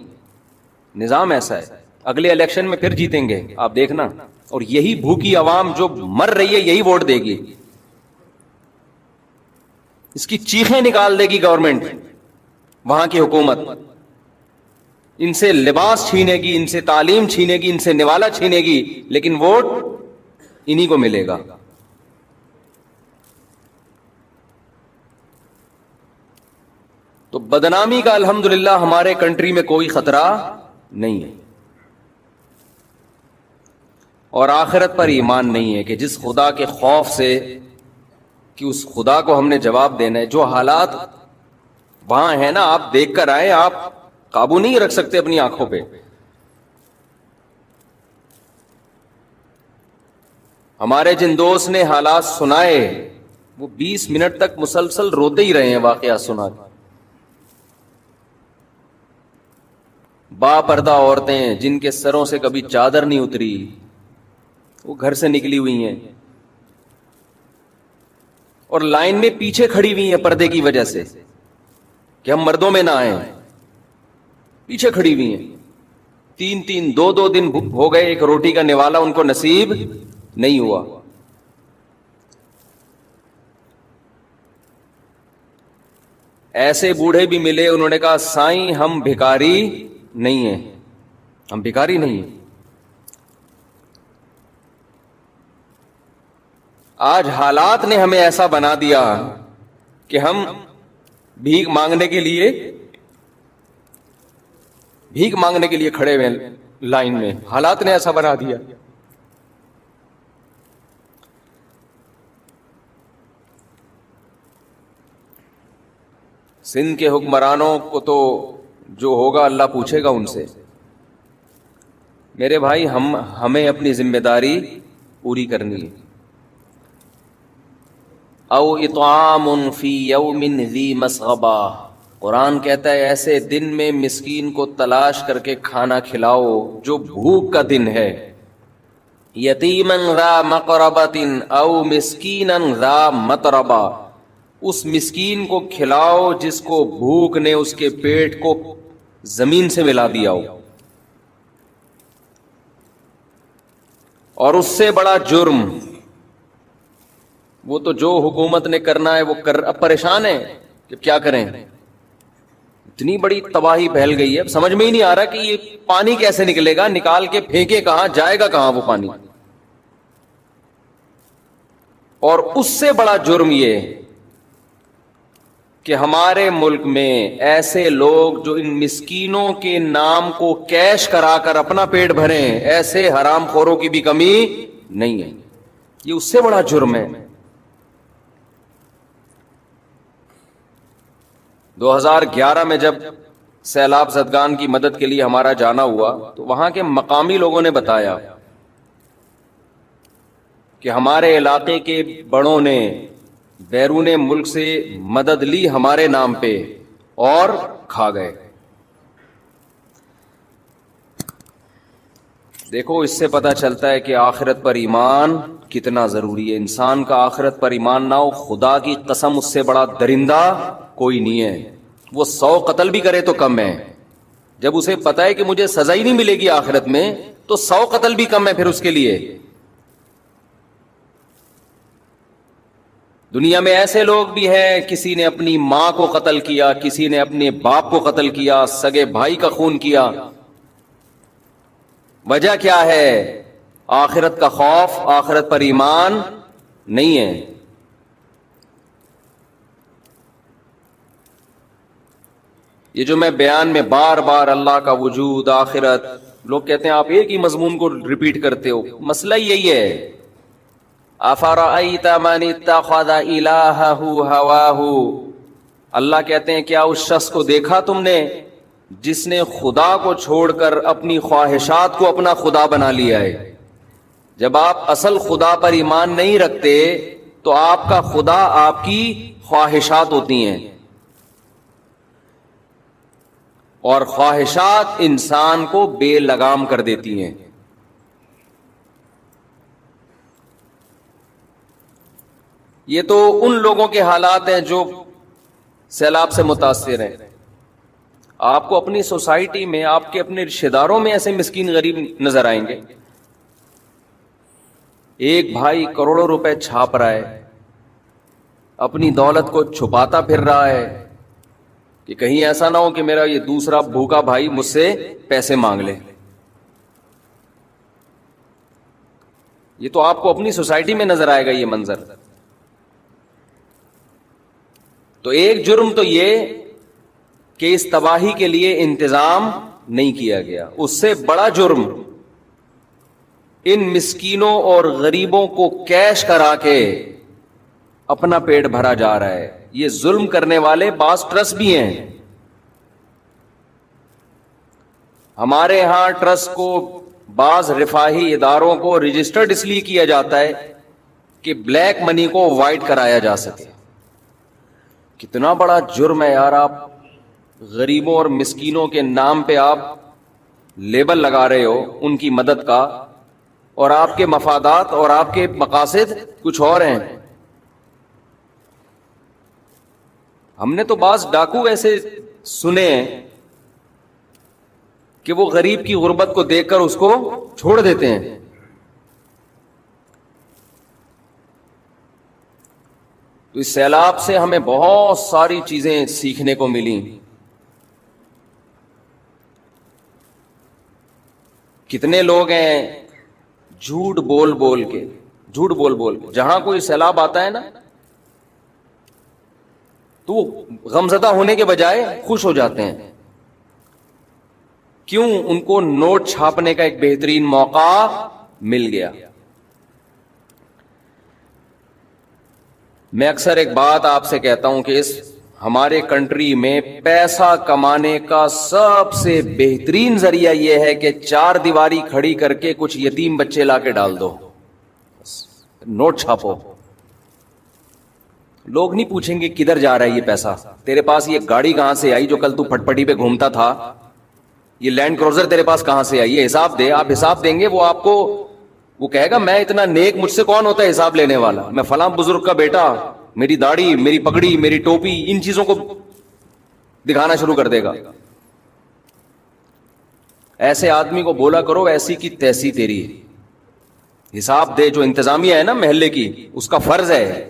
نظام ایسا ہے، اگلے الیکشن میں پھر جیتیں گے آپ دیکھنا، اور یہی بھوکی عوام جو مر رہی ہے یہی ووٹ دے گی. اس کی چیخیں نکال دے گی گورنمنٹ، وہاں کی حکومت. ان سے لباس چھینے گی، ان سے تعلیم چھینے گی، ان سے نوالا چھینے گی، لیکن ووٹ انہی کو ملے گا. تو بدنامی کا الحمدللہ ہمارے کنٹری میں کوئی خطرہ نہیں ہے. اور آخرت پر ایمان نہیں ہے کہ جس خدا کے خوف سے کہ اس خدا کو ہم نے جواب دینا ہے. جو حالات وہاں ہے نا، آپ دیکھ کر آئے، آپ قابو نہیں رکھ سکتے اپنی آنکھوں پہ. ہمارے جن دوست نے حالات سنائے وہ 20 منٹ تک مسلسل روتے ہی رہے ہیں واقعات سنا کے. با پردہ عورتیں جن کے سروں سے کبھی چادر نہیں اتری، وہ گھر سے نکلی ہوئی ہیں اور لائن میں پیچھے کھڑی ہوئی ہیں پردے کی وجہ سے کہ ہم مردوں میں نہ آئیں. پیچھے کھڑی ہوئی ہیں. 3 دن ہو گئے، ایک روٹی کا نوالا ان کو نصیب نہیں ہوا. ایسے بوڑھے بھی ملے، انہوں نے کہا سائیں ہم بھکاری نہیں ہیں، ہم بھکاری نہیں ہیں. آج حالات نے ہمیں ایسا بنا دیا کہ ہم بھیک مانگنے کے لیے کھڑے ہوئے لائن میں. حالات نے ایسا بنا دیا. سندھ کے حکمرانوں کو تو جو ہوگا اللہ پوچھے گا ان سے. میرے بھائی ہمیں اپنی ذمہ داری پوری کرنی ہے. او اطعام فی یوم ذی مسغبہ، قرآن کہتا ہے ایسے دن میں مسکین کو تلاش کر کے کھانا کھلاؤ جو بھوک کا دن ہے. یتیما ذا مقربۃ او مسکینا ذا متربہ، اس مسکین کو کھلاؤ جس کو بھوک نے اس کے پیٹ کو زمین سے ملا دیا ہو. اور اس سے بڑا جرم وہ تو جو حکومت نے کرنا ہے وہ اب پریشان ہے کہ کیا کریں. اتنی بڑی تباہی پھیل گئی ہے، اب سمجھ میں ہی نہیں آ رہا کہ یہ پانی کیسے نکلے گا، نکال کے پھینکے کہاں، جائے گا کہاں وہ پانی. اور اس سے بڑا جرم یہ کہ ہمارے ملک میں ایسے لوگ جو ان مسکینوں کے نام کو کیش کرا کر اپنا پیٹ بھریں، ایسے حرام خوروں کی بھی کمی نہیں ہے. یہ اس سے بڑا جرم ہے. 2011 میں جب سیلاب زدگان کی مدد کے لیے ہمارا جانا ہوا تو وہاں کے مقامی لوگوں نے بتایا کہ ہمارے علاقے کے بڑوں نے بیرون ملک سے مدد لی ہمارے نام پہ اور کھا گئے. دیکھو اس سے پتہ چلتا ہے کہ آخرت پر ایمان کتنا ضروری ہے. انسان کا آخرت پر ایمان نہ ہو، خدا کی قسم اس سے بڑا درندہ کوئی نہیں ہے. وہ 100 قتل بھی کرے تو کم ہے. جب اسے پتا ہے کہ مجھے سزا ہی نہیں ملے گی آخرت میں تو 100 قتل بھی کم ہے پھر اس کے لیے. دنیا میں ایسے لوگ بھی ہیں، کسی نے اپنی ماں کو قتل کیا، کسی نے اپنے باپ کو قتل کیا، سگے بھائی کا خون کیا. وجہ کیا ہے؟ آخرت کا خوف، آخرت پر ایمان نہیں ہے. یہ جو میں بیان میں بار بار اللہ کا وجود، آخرت، لوگ کہتے ہیں آپ ایک ہی مضمون کو ریپیٹ کرتے ہو. مسئلہ یہی ہے. افرأیت من اتخذ الہہ ہواہ، اللہ کہتے ہیں کیا اس شخص کو دیکھا تم نے جس نے خدا کو چھوڑ کر اپنی خواہشات کو اپنا خدا بنا لیا ہے. جب آپ اصل خدا پر ایمان نہیں رکھتے تو آپ کا خدا آپ کی خواہشات ہوتی ہیں، اور خواہشات انسان کو بے لگام کر دیتی ہیں. یہ تو ان لوگوں کے حالات ہیں جو سیلاب سے متاثر ہیں. آپ کو اپنی سوسائٹی میں، آپ کے اپنے رشتہ داروں میں ایسے مسکین غریب نظر آئیں گے. ایک بھائی کروڑوں روپے چھاپ رہا ہے، اپنی دولت کو چھپاتا پھر رہا ہے کہ کہیں ایسا نہ ہو کہ میرا یہ دوسرا بھوکا بھائی مجھ سے پیسے مانگ لے. یہ تو آپ کو اپنی سوسائٹی میں نظر آئے گا یہ منظر. تو ایک جرم تو یہ کہ اس تباہی کے لیے انتظام نہیں کیا گیا. اس سے بڑا جرم ان مسکینوں اور غریبوں کو کیش کرا کے اپنا پیٹ بھرا جا رہا ہے. یہ ظلم کرنے والے بعض ٹرسٹ بھی ہیں. ہمارے ہاں ٹرسٹ کو، بعض رفاہی اداروں کو رجسٹرڈ اس لیے کیا جاتا ہے کہ بلیک منی کو وائٹ کرایا جا سکے. کتنا بڑا جرم ہے یار. آپ غریبوں اور مسکینوں کے نام پہ آپ لیبل لگا رہے ہو ان کی مدد کا، اور آپ کے مفادات اور آپ کے مقاصد کچھ اور ہیں. ہم نے تو بعض ڈاکو ایسے سنے ہیں کہ وہ غریب کی غربت کو دیکھ کر اس کو چھوڑ دیتے ہیں. تو اس سیلاب سے ہمیں بہت ساری چیزیں سیکھنے کو ملی. کتنے لوگ ہیں جھوٹ بول بول کے جہاں کوئی سیلاب آتا ہے نا تو غمزدہ ہونے کے بجائے خوش ہو جاتے ہیں. کیوں؟ ان کو نوٹ چھاپنے کا ایک بہترین موقع مل گیا. میں اکثر ایک بات آپ سے کہتا ہوں کہ اس ہمارے کنٹری میں پیسہ کمانے کا سب سے بہترین ذریعہ یہ ہے کہ چار دیواری کھڑی کر کے کچھ یتیم بچے لا کے ڈال دو، نوٹ چھاپو. لوگ نہیں پوچھیں گے کدھر جا رہا ہے یہ پیسہ. تیرے پاس یہ گاڑی کہاں سے آئی جو کل تو پھٹ پٹی پہ گھومتا تھا؟ یہ لینڈ کروزر تیرے پاس کہاں سے آئی؟ یہ حساب دے. آپ حساب دیں گے، وہ آپ کو وہ کہے گا میں اتنا نیک، مجھ سے کون ہوتا ہے حساب لینے والا؟ میں فلاں بزرگ کا بیٹا، میری داڑھی، میری پگڑی، میری ٹوپی، ان چیزوں کو دکھانا شروع کر دے گا. ایسے آدمی کو بولا کرو ایسی کی تیسی تیری، حساب دے. جو انتظامیہ ہے نا محلے کی، اس کا فرض ہے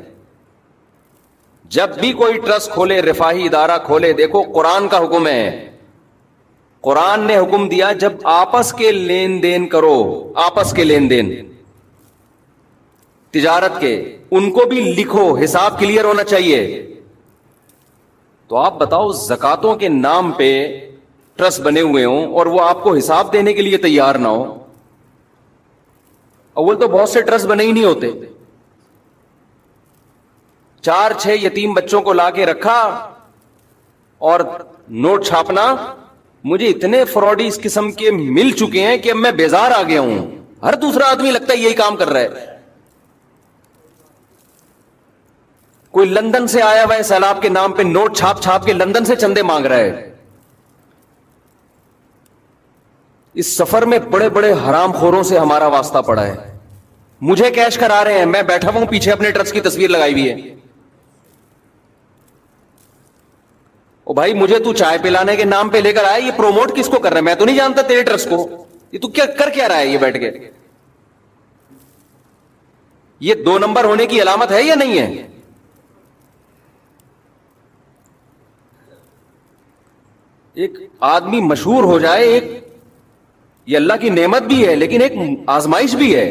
جب بھی کوئی ٹرسٹ کھولے، رفاہی ادارہ کھولے، دیکھو قرآن کا حکم ہے. قرآن نے حکم دیا جب آپس کے لین دین کرو، آپس کے لین دین تجارت کے، ان کو بھی لکھو، حساب کلیئر ہونا چاہیے. تو آپ بتاؤ زکاتوں کے نام پہ ٹرسٹ بنے ہوئے ہوں اور وہ آپ کو حساب دینے کے لیے تیار نہ ہو. اول تو بہت سے ٹرسٹ بنے ہی نہیں ہوتے. 4-6 یتیم بچوں کو لا کے رکھا اور نوٹ چھاپنا. مجھے اتنے فراڈی اس قسم کے مل چکے ہیں کہ اب میں بیزار آ گیا ہوں. ہر دوسرا آدمی لگتا ہے یہی کام کر رہا ہے. کوئی لندن سے آیا ہوا ہے سیلاب کے نام پہ نوٹ چھاپ چھاپ کے لندن سے چندے مانگ رہا ہے. اس سفر میں بڑے بڑے حرام خوروں سے ہمارا واسطہ پڑا ہے. مجھے کیش کرا رہے ہیں، میں بیٹھا ہوں پیچھے اپنے ٹرسٹ کی تصویر لگائی ہوئی ہے. او بھائی مجھے تو چائے پلانے کے نام پہ لے کر آیا، یہ پروموٹ کس کو کر رہا ہے؟ میں تو نہیں جانتا تیرے ٹرسٹ کو. یہ تو کیا کر کیا رہا ہے یہ بیٹھ کے؟ یہ 2 نمبر ہونے کی علامت ہے یا نہیں ہے؟ ایک آدمی مشہور ہو جائے، ایک یہ اللہ کی نعمت بھی ہے لیکن ایک آزمائش بھی ہے.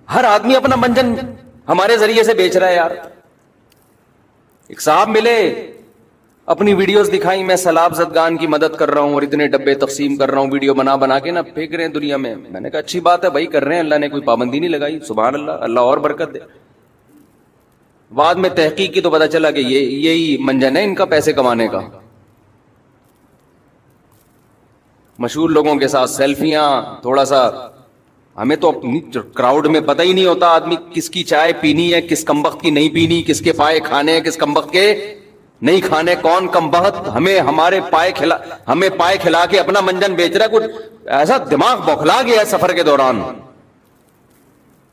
ہر آدمی اپنا منجن ہمارے ذریعے سے بیچ رہا ہے یار. ایک صاحب ملے، اپنی ویڈیوز دکھائی، میں سیلاب زدگان کی مدد کر رہا ہوں اور اتنے ڈبے تقسیم کر رہا ہوں، ویڈیو بنا کے نا پھینک رہے ہیں دنیا میں. میں نے کہا اچھی بات ہے بھائی، کر رہے ہیں، اللہ نے کوئی پابندی نہیں لگائی، سبحان اللہ، اللہ اور برکت دے. بعد میں تحقیق کی تو پتا چلا کہ یہی منجن ہے ان کا پیسے کمانے کا. مشہور لوگوں کے ساتھ سیلفیاں، تھوڑا سا ہمیں تو اپنی کراؤڈ میں پتہ ہی نہیں ہوتا آدمی کس کی چائے پینی ہے، کس کمبخت کی نہیں پینی، کس کے پائے کھانے ہیں، کس کمبخت کے نہیں کھانے، کون کمبخت ہمیں پائے کھلا کے اپنا منجن بیچ رہا ہے. کچھ ایسا دماغ بوکھلا گیا ہے سفر کے دوران.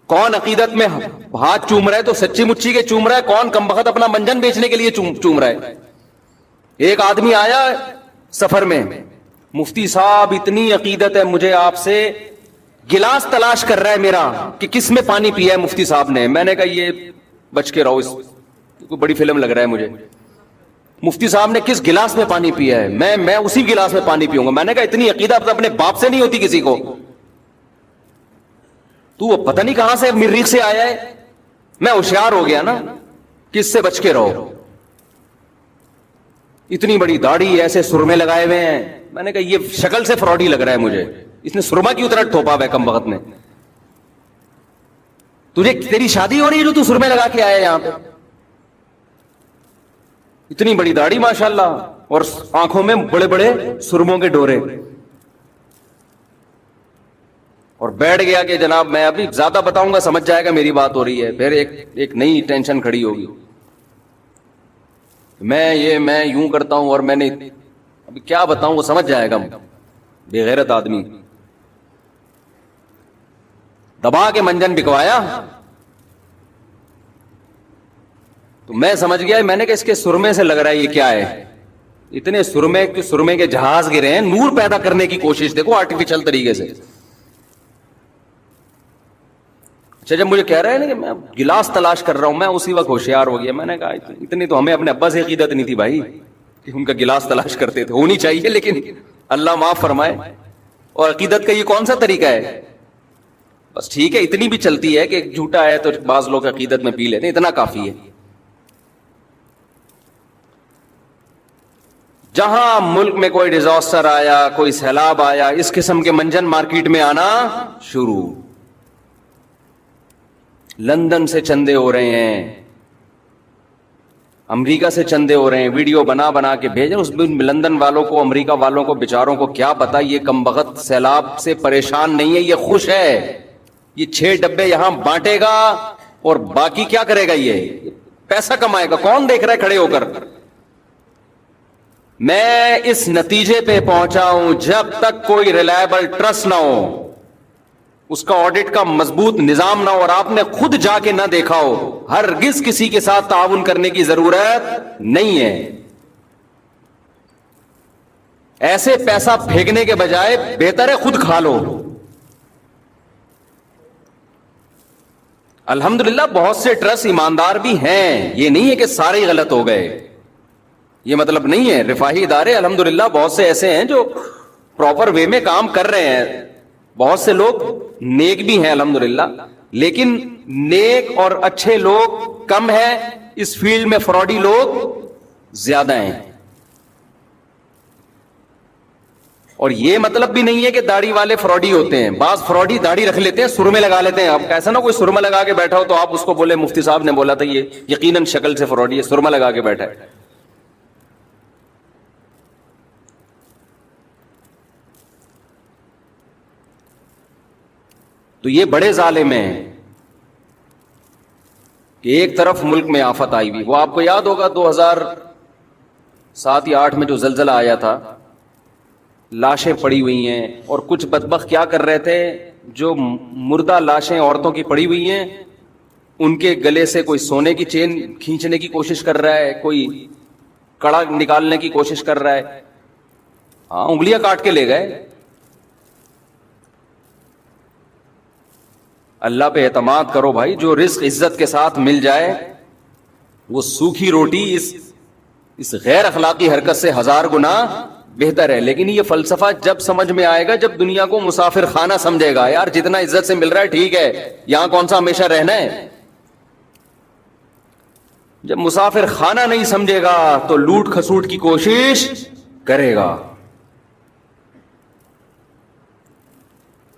کون عقیدت میں ہاتھ چوم رہا ہے تو سچی مچی کے چوم رہا ہے، کون کمبخت اپنا منجن بیچنے کے لیے چوم رہا ہے. ایک آدمی آیا سفر میں، مفتی صاحب اتنی عقیدت ہے مجھے آپ سے، گلاس تلاش کر رہا ہے میرا کہ کس میں پانی پیا ہے مفتی صاحب نے. میں نے کہا یہ بچ کے رہو، اس کوئی بڑی فلم لگ رہا ہے مجھے. مفتی صاحب نے کس گلاس میں پانی پیا ہے، میں اسی گلاس میں پانی پیوں گا. میں نے کہا اتنی عقیدت اپنے باپ سے نہیں ہوتی کسی کو، تو پتہ نہیں کہاں سے مریخ سے آیا ہے. میں ہوشیار ہو گیا نا کہ اس سے بچ کے رہو. اتنی بڑی داڑھی، ایسے سرمے لگائے ہوئے ہیں. میں نے کہا یہ شکل سے فراڈی لگ رہا ہے مجھے، اس نے سرما کیوں اتنا ٹھوپا ہوا ہے کم وقت میں. تیری شادی ہو رہی ہے جو تو سرمے لگا کے آیا یہاں پہ. اتنی بڑی داڑھی ماشاءاللہ، اور آنکھوں میں بڑے بڑے سرموں کے ڈورے. اور بیٹھ گیا کہ جناب میں ابھی زیادہ بتاؤں گا سمجھ جائے گا میری بات ہو رہی ہے. پھر ایک نئی ٹینشن کھڑی ہوگی، میں یوں کرتا ہوں اور میں نے ابھی کیا بتاؤں وہ سمجھ جائے گا. بے غیرت آدمی دبا کے منجن بکوایا. تو میں سمجھ گیا، میں نے کہا اس کے سرمے سے لگ رہا ہے یہ کیا ہے. اتنے سرمے کے جہاز گرے ہیں، نور پیدا کرنے کی کوشش دیکھو آرٹیفیشل طریقے سے. اچھا جب مجھے کہہ رہے ہیں نا کہ میں گلاس تلاش کر رہا ہوں، میں اسی وقت ہوشیار ہو گیا. میں نے کہا اتنی تو ہمیں اپنے ابا سے عقیدت نہیں تھی بھائی کہ ان کا گلاس تلاش کرتے تھے. ہونی چاہیے لیکن اللہ معاف فرمائے. اور عقیدت کا یہ کون سا طریقہ ہے؟ بس ٹھیک ہے اتنی بھی چلتی ہے کہ جھوٹا ہے تو بعض لوگ عقیدت میں پی لیتے ہیں، اتنا کافی ہے. جہاں ملک میں کوئی ڈیزاسٹر آیا، کوئی سیلاب آیا، اس قسم کے منجن مارکیٹ میں آنا شروع. لندن سے چندے ہو رہے ہیں، امریکہ سے چندے ہو رہے ہیں، ویڈیو بنا کے بھیجیں. اس لندن والوں کو، امریکہ والوں کو بیچاروں کو کیا پتا یہ کمبخت سیلاب سے پریشان نہیں ہے، یہ خوش ہے. یہ 6 ڈبے یہاں بانٹے گا اور باقی کیا کرے گا، یہ پیسہ کمائے گا. کون دیکھ رہا ہے کھڑے ہو کر. میں اس نتیجے پہ پہنچا ہوں جب تک کوئی ریلائبل ٹرسٹ نہ ہو، اس کا آڈٹ کا مضبوط نظام نہ ہو، اور آپ نے خود جا کے نہ دیکھا ہو، ہرگز کسی کے ساتھ تعاون کرنے کی ضرورت نہیں ہے. ایسے پیسہ پھینکنے کے بجائے بہتر ہے خود کھا لو. الحمدللہ بہت سے ٹرسٹ ایماندار بھی ہیں، یہ نہیں ہے کہ سارے ہی غلط ہو گئے، یہ مطلب نہیں ہے. رفاہی ادارے الحمدللہ بہت سے ایسے ہیں جو پراپر وے میں کام کر رہے ہیں. بہت سے لوگ نیک بھی ہیں الحمدللہ، لیکن نیک اور اچھے لوگ کم ہیں، اس فیلڈ میں فراڈی لوگ زیادہ ہیں. اور یہ مطلب بھی نہیں ہے کہ داڑھی والے فراڈی ہوتے ہیں. بعض فراڈی داڑھی رکھ لیتے ہیں، سرمے لگا لیتے ہیں. اب ایسا نہ کوئی سرما لگا کے بیٹھا ہو تو آپ اس کو بولے مفتی صاحب نے بولا تھا یہ یقیناً شکل سے فراڈی ہے، سرما لگا کے بیٹھا ہے. تو یہ بڑے ظالم ہیں کہ ایک طرف ملک میں آفت آئی ہوئی. وہ آپ کو یاد ہوگا 2007 یا 2008 میں جو زلزلہ آیا تھا، لاشیں پڑی ہوئی ہیں، اور کچھ بدبخت کیا کر رہے تھے، جو مردہ لاشیں عورتوں کی پڑی ہوئی ہیں ان کے گلے سے کوئی سونے کی چین کھینچنے کی کوشش کر رہا ہے، کوئی کڑا نکالنے کی کوشش کر رہا ہے. ہاں انگلیاں کاٹ کے لے گئے. اللہ پہ اعتماد کرو بھائی. جو رزق عزت کے ساتھ مل جائے وہ سوکھی روٹی اس غیر اخلاقی حرکت سے 1000 گنا بہتر ہے. لیکن یہ فلسفہ جب سمجھ میں آئے گا جب دنیا کو مسافر خانہ سمجھے گا. یار جتنا عزت سے مل رہا ہے ٹھیک ہے, یہاں کون سا ہمیشہ رہنا ہے. جب مسافر خانہ نہیں سمجھے گا تو لوٹ کھسوٹ کی کوشش کرے گا.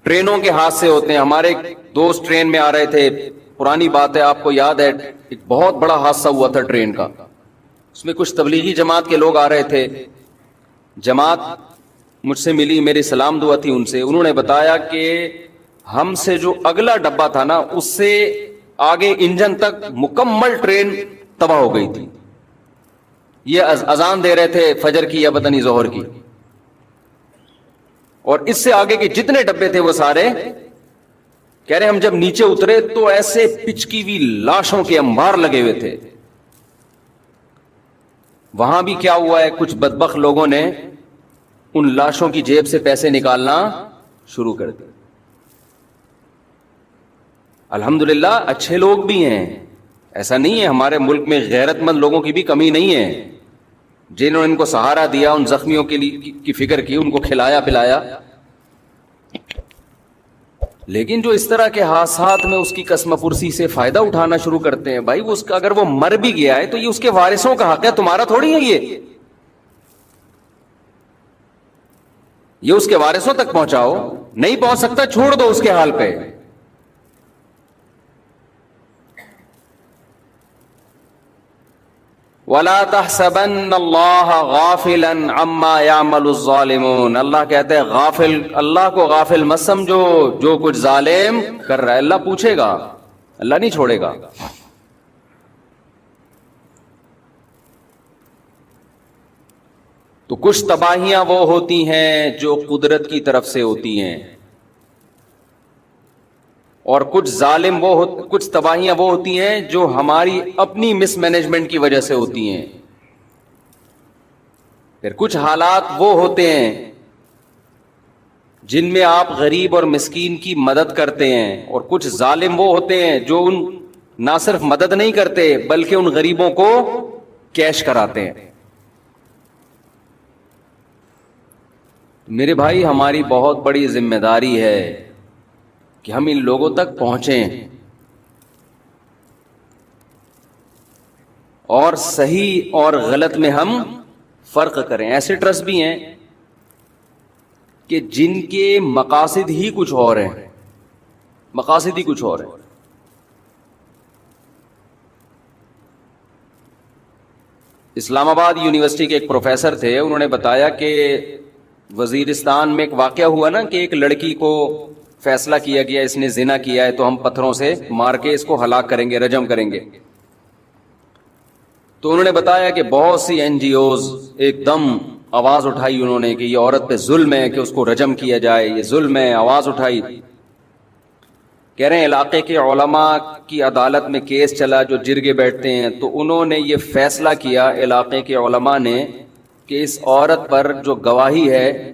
ٹرینوں کے حادثے ہوتے ہیں. ہمارے دوست ٹرین میں آ رہے تھے, پرانی بات ہے, آپ کو یاد ہے, ایک بہت بڑا حادثہ ہوا تھا ٹرین کا. اس میں کچھ تبلیغی جماعت کے لوگ آ رہے تھے. جماعت مجھ سے ملی, میری سلام دعا تھی ان سے. انہوں نے بتایا کہ ہم سے جو اگلا ڈبہ تھا نا, اس سے آگے انجن تک مکمل ٹرین تباہ ہو گئی تھی. یہ اذان دے رہے تھے فجر کی یا پتہ نہیں ظہر کی, اور اس سے آگے کے جتنے ڈبے تھے وہ سارے کہہ رہے ہم جب نیچے اترے تو ایسے پچکی ہوئی لاشوں کے انبار لگے ہوئے تھے. وہاں بھی کیا ہوا ہے, کچھ بدبخت لوگوں نے ان لاشوں کی جیب سے پیسے نکالنا شروع کر دیے. الحمدللہ اچھے لوگ بھی ہیں, ایسا نہیں ہے, ہمارے ملک میں غیرت مند لوگوں کی بھی کمی نہیں ہے, جنہوں نے ان کو سہارا دیا, ان زخمیوں کے لیے کی فکر کی, ان کو کھلایا پلایا. لیکن جو اس طرح کے حادثات میں اس کی قسم پرسی سے فائدہ اٹھانا شروع کرتے ہیں, بھائی اس کا اگر وہ مر بھی گیا ہے تو یہ اس کے وارثوں کا حق ہے, تمہارا تھوڑی ہے. یہ اس کے وارثوں تک پہنچاؤ. نہیں پہنچ سکتا چھوڑ دو اس کے حال پہ. وَلَا تَحْسَبَنَّ اللَّهَ غَافِلًا عَمَّا يَعْمَلُ الظَّالِمُونَ. اللہ کہتے ہیں غافل, اللہ کو غافل مت سمجھو جو کچھ ظالم کر رہا ہے. اللہ پوچھے گا, اللہ نہیں چھوڑے گا. تو کچھ تباہیاں وہ ہوتی ہیں جو قدرت کی طرف سے ہوتی ہیں, اور کچھ تباہیاں وہ ہوتی ہیں جو ہماری اپنی مس مینجمنٹ کی وجہ سے ہوتی ہیں. پھر کچھ حالات وہ ہوتے ہیں جن میں آپ غریب اور مسکین کی مدد کرتے ہیں, اور کچھ ظالم وہ ہوتے ہیں جو نہ صرف مدد نہیں کرتے بلکہ ان غریبوں کو کیش کراتے ہیں. میرے بھائی ہماری بہت بڑی ذمہ داری ہے کہ ہم ان لوگوں تک پہنچیں اور صحیح اور غلط میں ہم فرق کریں. ایسے ٹرسٹ بھی ہیں کہ جن کے مقاصد ہی کچھ اور ہیں, مقاصد ہی کچھ اور ہیں. اسلام آباد یونیورسٹی کے ایک پروفیسر تھے, انہوں نے بتایا کہ وزیرستان میں ایک واقعہ ہوا نا کہ ایک لڑکی کو فیصلہ کیا گیا اس نے زنا کیا ہے تو ہم پتھروں سے مار کے اس کو ہلاک کریں گے, رجم کریں گے. تو انہوں نے بتایا کہ بہت سی این جی اوز ایک دم آواز اٹھائی انہوں نے کہ یہ عورت پہ ظلم ہے کہ اس کو رجم کیا جائے, یہ ظلم ہے. آواز اٹھائی. کہہ رہے ہیں علاقے کے علماء کی عدالت میں کیس چلا جو جرگے بیٹھتے ہیں, تو انہوں نے یہ فیصلہ کیا علاقے کے علماء نے کہ اس عورت پر جو گواہی ہے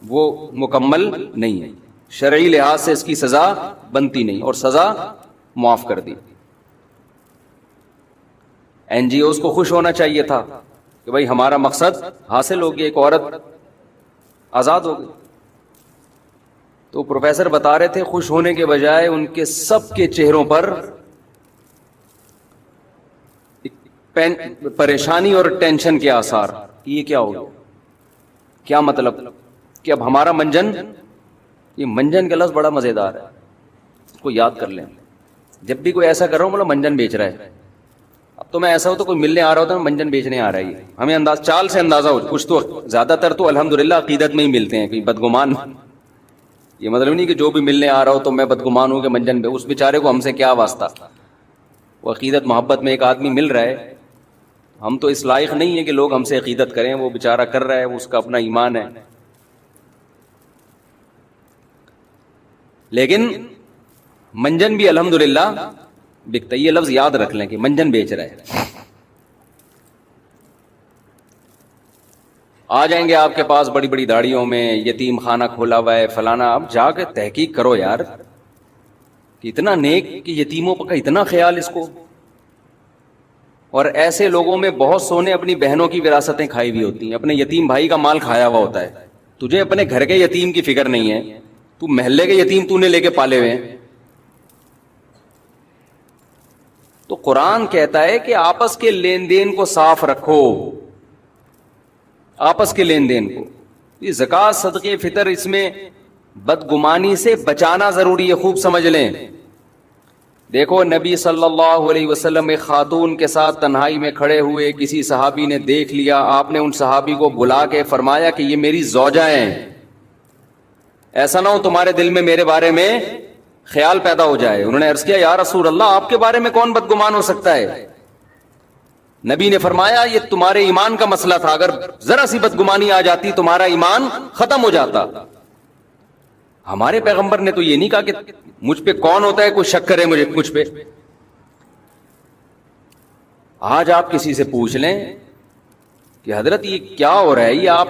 وہ مکمل نہیں ہے, شرعی لحاظ سے اس کی سزا بنتی نہیں, اور سزا معاف کر دی. این جی اوز کو خوش ہونا چاہیے تھا کہ بھائی ہمارا مقصد حاصل ہو گیا, ایک عورت آزاد ہو گئی. تو پروفیسر بتا رہے تھے خوش ہونے کے بجائے ان کے سب کے چہروں پر پریشانی اور ٹینشن کے آثار. یہ کیا ہو گیا, کیا مطلب کہ اب ہمارا منجن, یہ منجن کا لفظ بڑا مزیدار ہے, اس کو یاد کر لیں. جب بھی کوئی ایسا کر رہا ہوں بولا منجن بیچ رہا ہے. اب تو میں ایسا ہو تو کوئی ملنے آ رہا ہوتا ہے منجن بیچنے آ رہا ہے, ہمیں چال سے اندازہ ہو. کچھ تو زیادہ تر تو الحمدللہ عقیدت میں ہی ملتے ہیں, کوئی بدگمان. یہ مطلب نہیں کہ جو بھی ملنے آ رہا ہو تو میں بدگمان ہوں کہ منجن بے, اس بیچارے کو ہم سے کیا واسطہ. وہ عقیدت محبت میں ایک آدمی مل رہا ہے, ہم تو اس لائق نہیں ہے کہ لوگ ہم سے عقیدت کریں. وہ بیچارہ کر رہا ہے, وہ اس کا اپنا ایمان ہے. لیکن منجن بھی الحمدللہ بکتا. یہ لفظ یاد رکھ لیں کہ منجن بیچ رہا ہے. آ جائیں گے آپ کے پاس بڑی بڑی داڑیوں میں, یتیم خانہ کھولا ہوا ہے فلانا. اب جا کے تحقیق کرو یار, کہ اتنا نیک کہ یتیموں کا اتنا خیال اس کو. اور ایسے لوگوں میں بہت سو نے اپنی بہنوں کی وراثتیں کھائی ہوئی ہوتی ہیں، اپنے یتیم بھائی کا مال کھایا ہوا ہوتا ہے. تجھے اپنے گھر کے یتیم کی فکر نہیں ہے، تو محلے کے یتیم تو نے لے کے پالے ہوئے ہیں. تو قرآن کہتا ہے کہ آپس کے لین دین کو صاف رکھو، آپس کے لین دین کو. یہ زکوٰۃ صدقے فطر، اس میں بدگمانی سے بچانا ضروری ہے، خوب سمجھ لیں. دیکھو نبی صلی اللہ علیہ وسلم ایک خاتون کے ساتھ تنہائی میں کھڑے ہوئے، کسی صحابی نے دیکھ لیا، آپ نے ان صحابی کو بلا کے فرمایا کہ یہ میری زوجہ ہیں، ایسا نہ ہو تمہارے دل میں میرے بارے میں خیال پیدا ہو جائے. انہوں نے عرض کیا یا رسول اللہ آپ کے بارے میں کون بدگمان ہو سکتا ہے؟ نبی نے فرمایا یہ تمہارے ایمان کا مسئلہ تھا، اگر ذرا سی بدگمانی آ جاتی تمہارا ایمان ختم ہو جاتا. ہمارے پیغمبر نے تو یہ نہیں کہا کہ مجھ پہ کون ہوتا ہے کوئی شک کرے مجھ پہ. آج آپ کسی سے پوچھ لیں کہ حضرت یہ کیا ہو رہا ہے، یہ آپ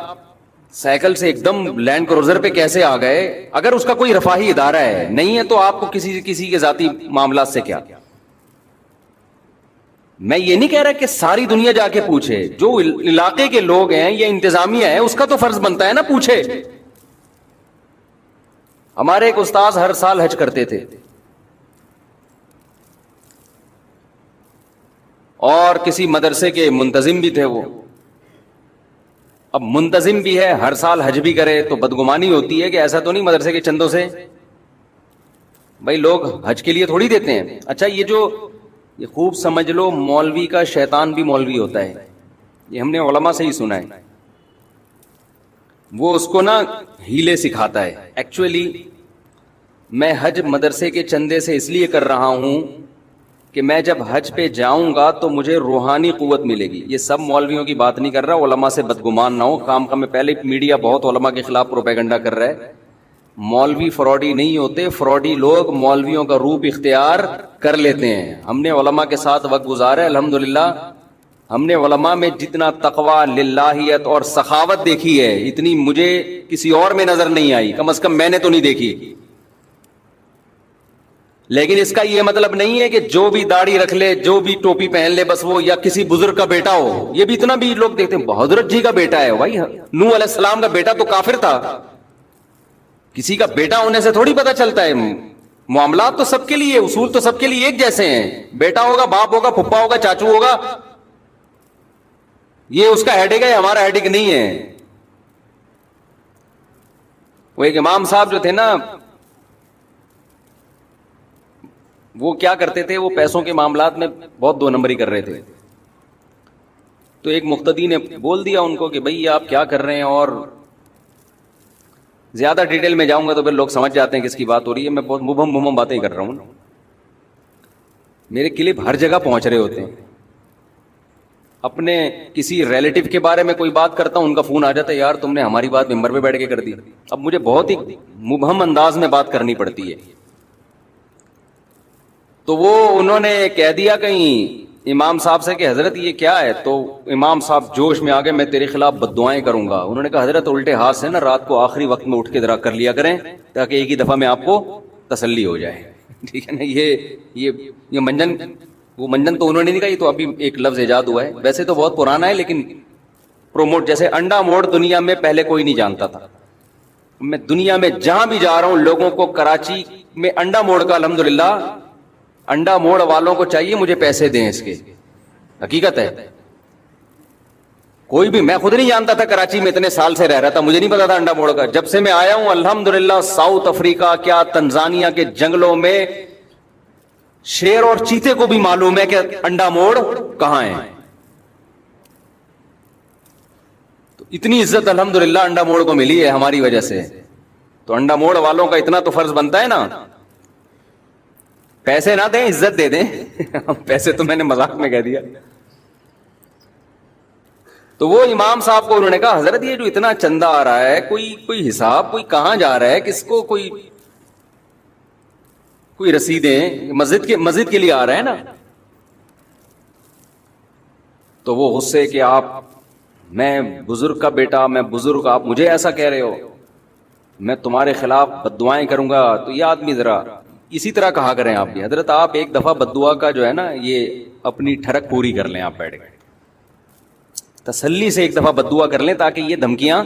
سائیکل سے ایک دم لینڈ کروزر پہ کیسے آ گئے؟ اگر اس کا کوئی رفاہی ادارہ ہے نہیں ہے تو آپ کو کسی کے ذاتی معاملات سے کیا. میں یہ نہیں کہہ رہا کہ ساری دنیا جا کے پوچھے، جو علاقے کے لوگ ہیں یا انتظامیہ ہے اس کا تو فرض بنتا ہے نا پوچھے. ہمارے ایک استاذ ہر سال حج کرتے تھے، اور کسی مدرسے کے منتظم بھی تھے وہ. اب منتظم بھی ہے، ہر سال حج بھی کرے، تو بدگمانی ہوتی ہے کہ ایسا تو نہیں مدرسے کے چندوں سے بھائی لوگ حج کے لیے تھوڑی دیتے ہیں. اچھا یہ خوب سمجھ لو، مولوی کا شیطان بھی مولوی ہوتا ہے، یہ ہم نے علماء سے ہی سنا ہے. وہ اس کو نا ہیلے سکھاتا ہے. ایکچولی میں حج مدرسے کے چندے سے اس لیے کر رہا ہوں کہ میں جب حج پہ جاؤں گا تو مجھے روحانی قوت ملے گی. یہ سب مولویوں کی بات نہیں کر رہا، علماء سے بدگمان نہ ہو. کام میں پہلے میڈیا بہت علماء کے خلاف پروپیگنڈا کر رہا ہے. مولوی فراڈی نہیں ہوتے، فراڈی لوگ مولویوں کا روپ اختیار کر لیتے ہیں. ہم نے علماء کے ساتھ وقت گزارا ہے الحمدللہ. ہم نے علماء میں جتنا تقویٰ، للہیت اور سخاوت دیکھی ہے اتنی مجھے کسی اور میں نظر نہیں آئی، کم از کم میں نے تو نہیں دیکھی. لیکن اس کا یہ مطلب نہیں ہے کہ جو بھی داڑھی رکھ لے، جو بھی ٹوپی پہن لے بس وہ، یا کسی بزرگ کا بیٹا ہو. یہ بھی اتنا بھی لوگ دیکھتے ہیں حضرت جی کا بیٹا ہے. بھائی نوح علیہ السلام کا بیٹا تو کافر تھا، کسی کا بیٹا ہونے سے تھوڑی پتہ چلتا ہے. معاملات تو سب کے لیے، اصول تو سب کے لیے ایک جیسے ہیں. بیٹا ہوگا، باپ ہوگا، پھپھا ہوگا، چاچو ہوگا، یہ اس کا ہیڈک ہے، ہمارا ہیڈک نہیں ہے. وہ ایک امام صاحب جو تھے نا، وہ کیا کرتے تھے، وہ پیسوں کے معاملات میں بہت دو نمبری کر رہے تھے. تو ایک مقتدی نے بول دیا ان کو کہ بھئی آپ کیا کر رہے ہیں، اور زیادہ ڈیٹیل میں جاؤں گا تو پھر لوگ سمجھ جاتے ہیں کس کی بات ہو رہی ہے. میں بہت مبہم باتیں کر رہا ہوں. میرے کلپ ہر جگہ پہنچ رہے ہوتے ہیں. اپنے کسی ریلیٹو کے بارے میں کوئی بات کرتا ہوں، ان کا فون آ جاتا ہے یار تم نے ہماری بات ممبر پہ بیٹھ کے کر دی. اب مجھے بہت ہی مبہم انداز میں بات کرنی پڑتی ہے. تو وہ انہوں نے کہہ دیا کہیں امام صاحب سے کہ حضرت یہ کیا ہے. تو امام صاحب جوش میں آگے میں تیرے خلاف بددعائیں کروں گا. انہوں نے کہا حضرت الٹے ہاتھ سے نا رات کو آخری وقت میں اٹھ کے ذرا کر لیا کریں تاکہ ایک ہی دفعہ میں آپ کو تسلی ہو جائے. ٹھیک ہے نا. یہ منجن، وہ منجن تو انہوں نے نہیں کہا، یہ تو ابھی ایک لفظ ایجاد ہوا ہے. ویسے تو بہت پرانا ہے لیکن پروموٹ، جیسے انڈا موڑ دنیا میں پہلے کوئی نہیں جانتا تھا. میں دنیا میں جہاں بھی جا رہا ہوں لوگوں کو کراچی میں انڈا موڑ کا الحمدللہ، انڈا موڑ والوں کو چاہیے مجھے پیسے دیں اس کے. حقیقت ہے. کوئی بھی، میں خود نہیں جانتا تھا، کراچی میں اتنے سال سے رہ رہا تھا، مجھے نہیں پتا تھا انڈا موڑ کا. جب سے میں آیا ہوں الحمدللہ ساؤتھ افریقہ کیا تنزانیہ کے جنگلوں میں شیر اور چیتے کو بھی معلوم ہے کہ انڈا موڑ کہاں ہے. تو اتنی عزت الحمدللہ انڈا موڑ کو ملی ہے ہماری وجہ سے. تو انڈا موڑ والوں کا اتنا تو فرض بنتا ہے نا، پیسے نہ دیں عزت دے دیں. پیسے تو میں نے مذاق میں کہہ دیا. تو وہ امام صاحب کو انہوں نے کہا حضرت یہ جو اتنا چندہ آ رہا ہے، کوئی حساب، کوئی کہاں جا رہا ہے، کس کو، کوئی رسیدیں، مسجد کے لیے آ رہا ہے نا. تو وہ غصے کہ آپ، میں بزرگ کا بیٹا، میں بزرگ، آپ مجھے ایسا کہہ رہے ہو، میں تمہارے خلاف بددعائیں کروں گا. تو یہ آدمی ذرا اسی طرح کہا کریں آپ بھی. حضرت آپ ایک دفعہ بددعا کا جو ہے نا یہ اپنی ٹھڑک پوری کر لیں, آپ بیٹھ گئے تسلی سے ایک دفعہ بددعا کر لیں تاکہ یہ دھمکیاں,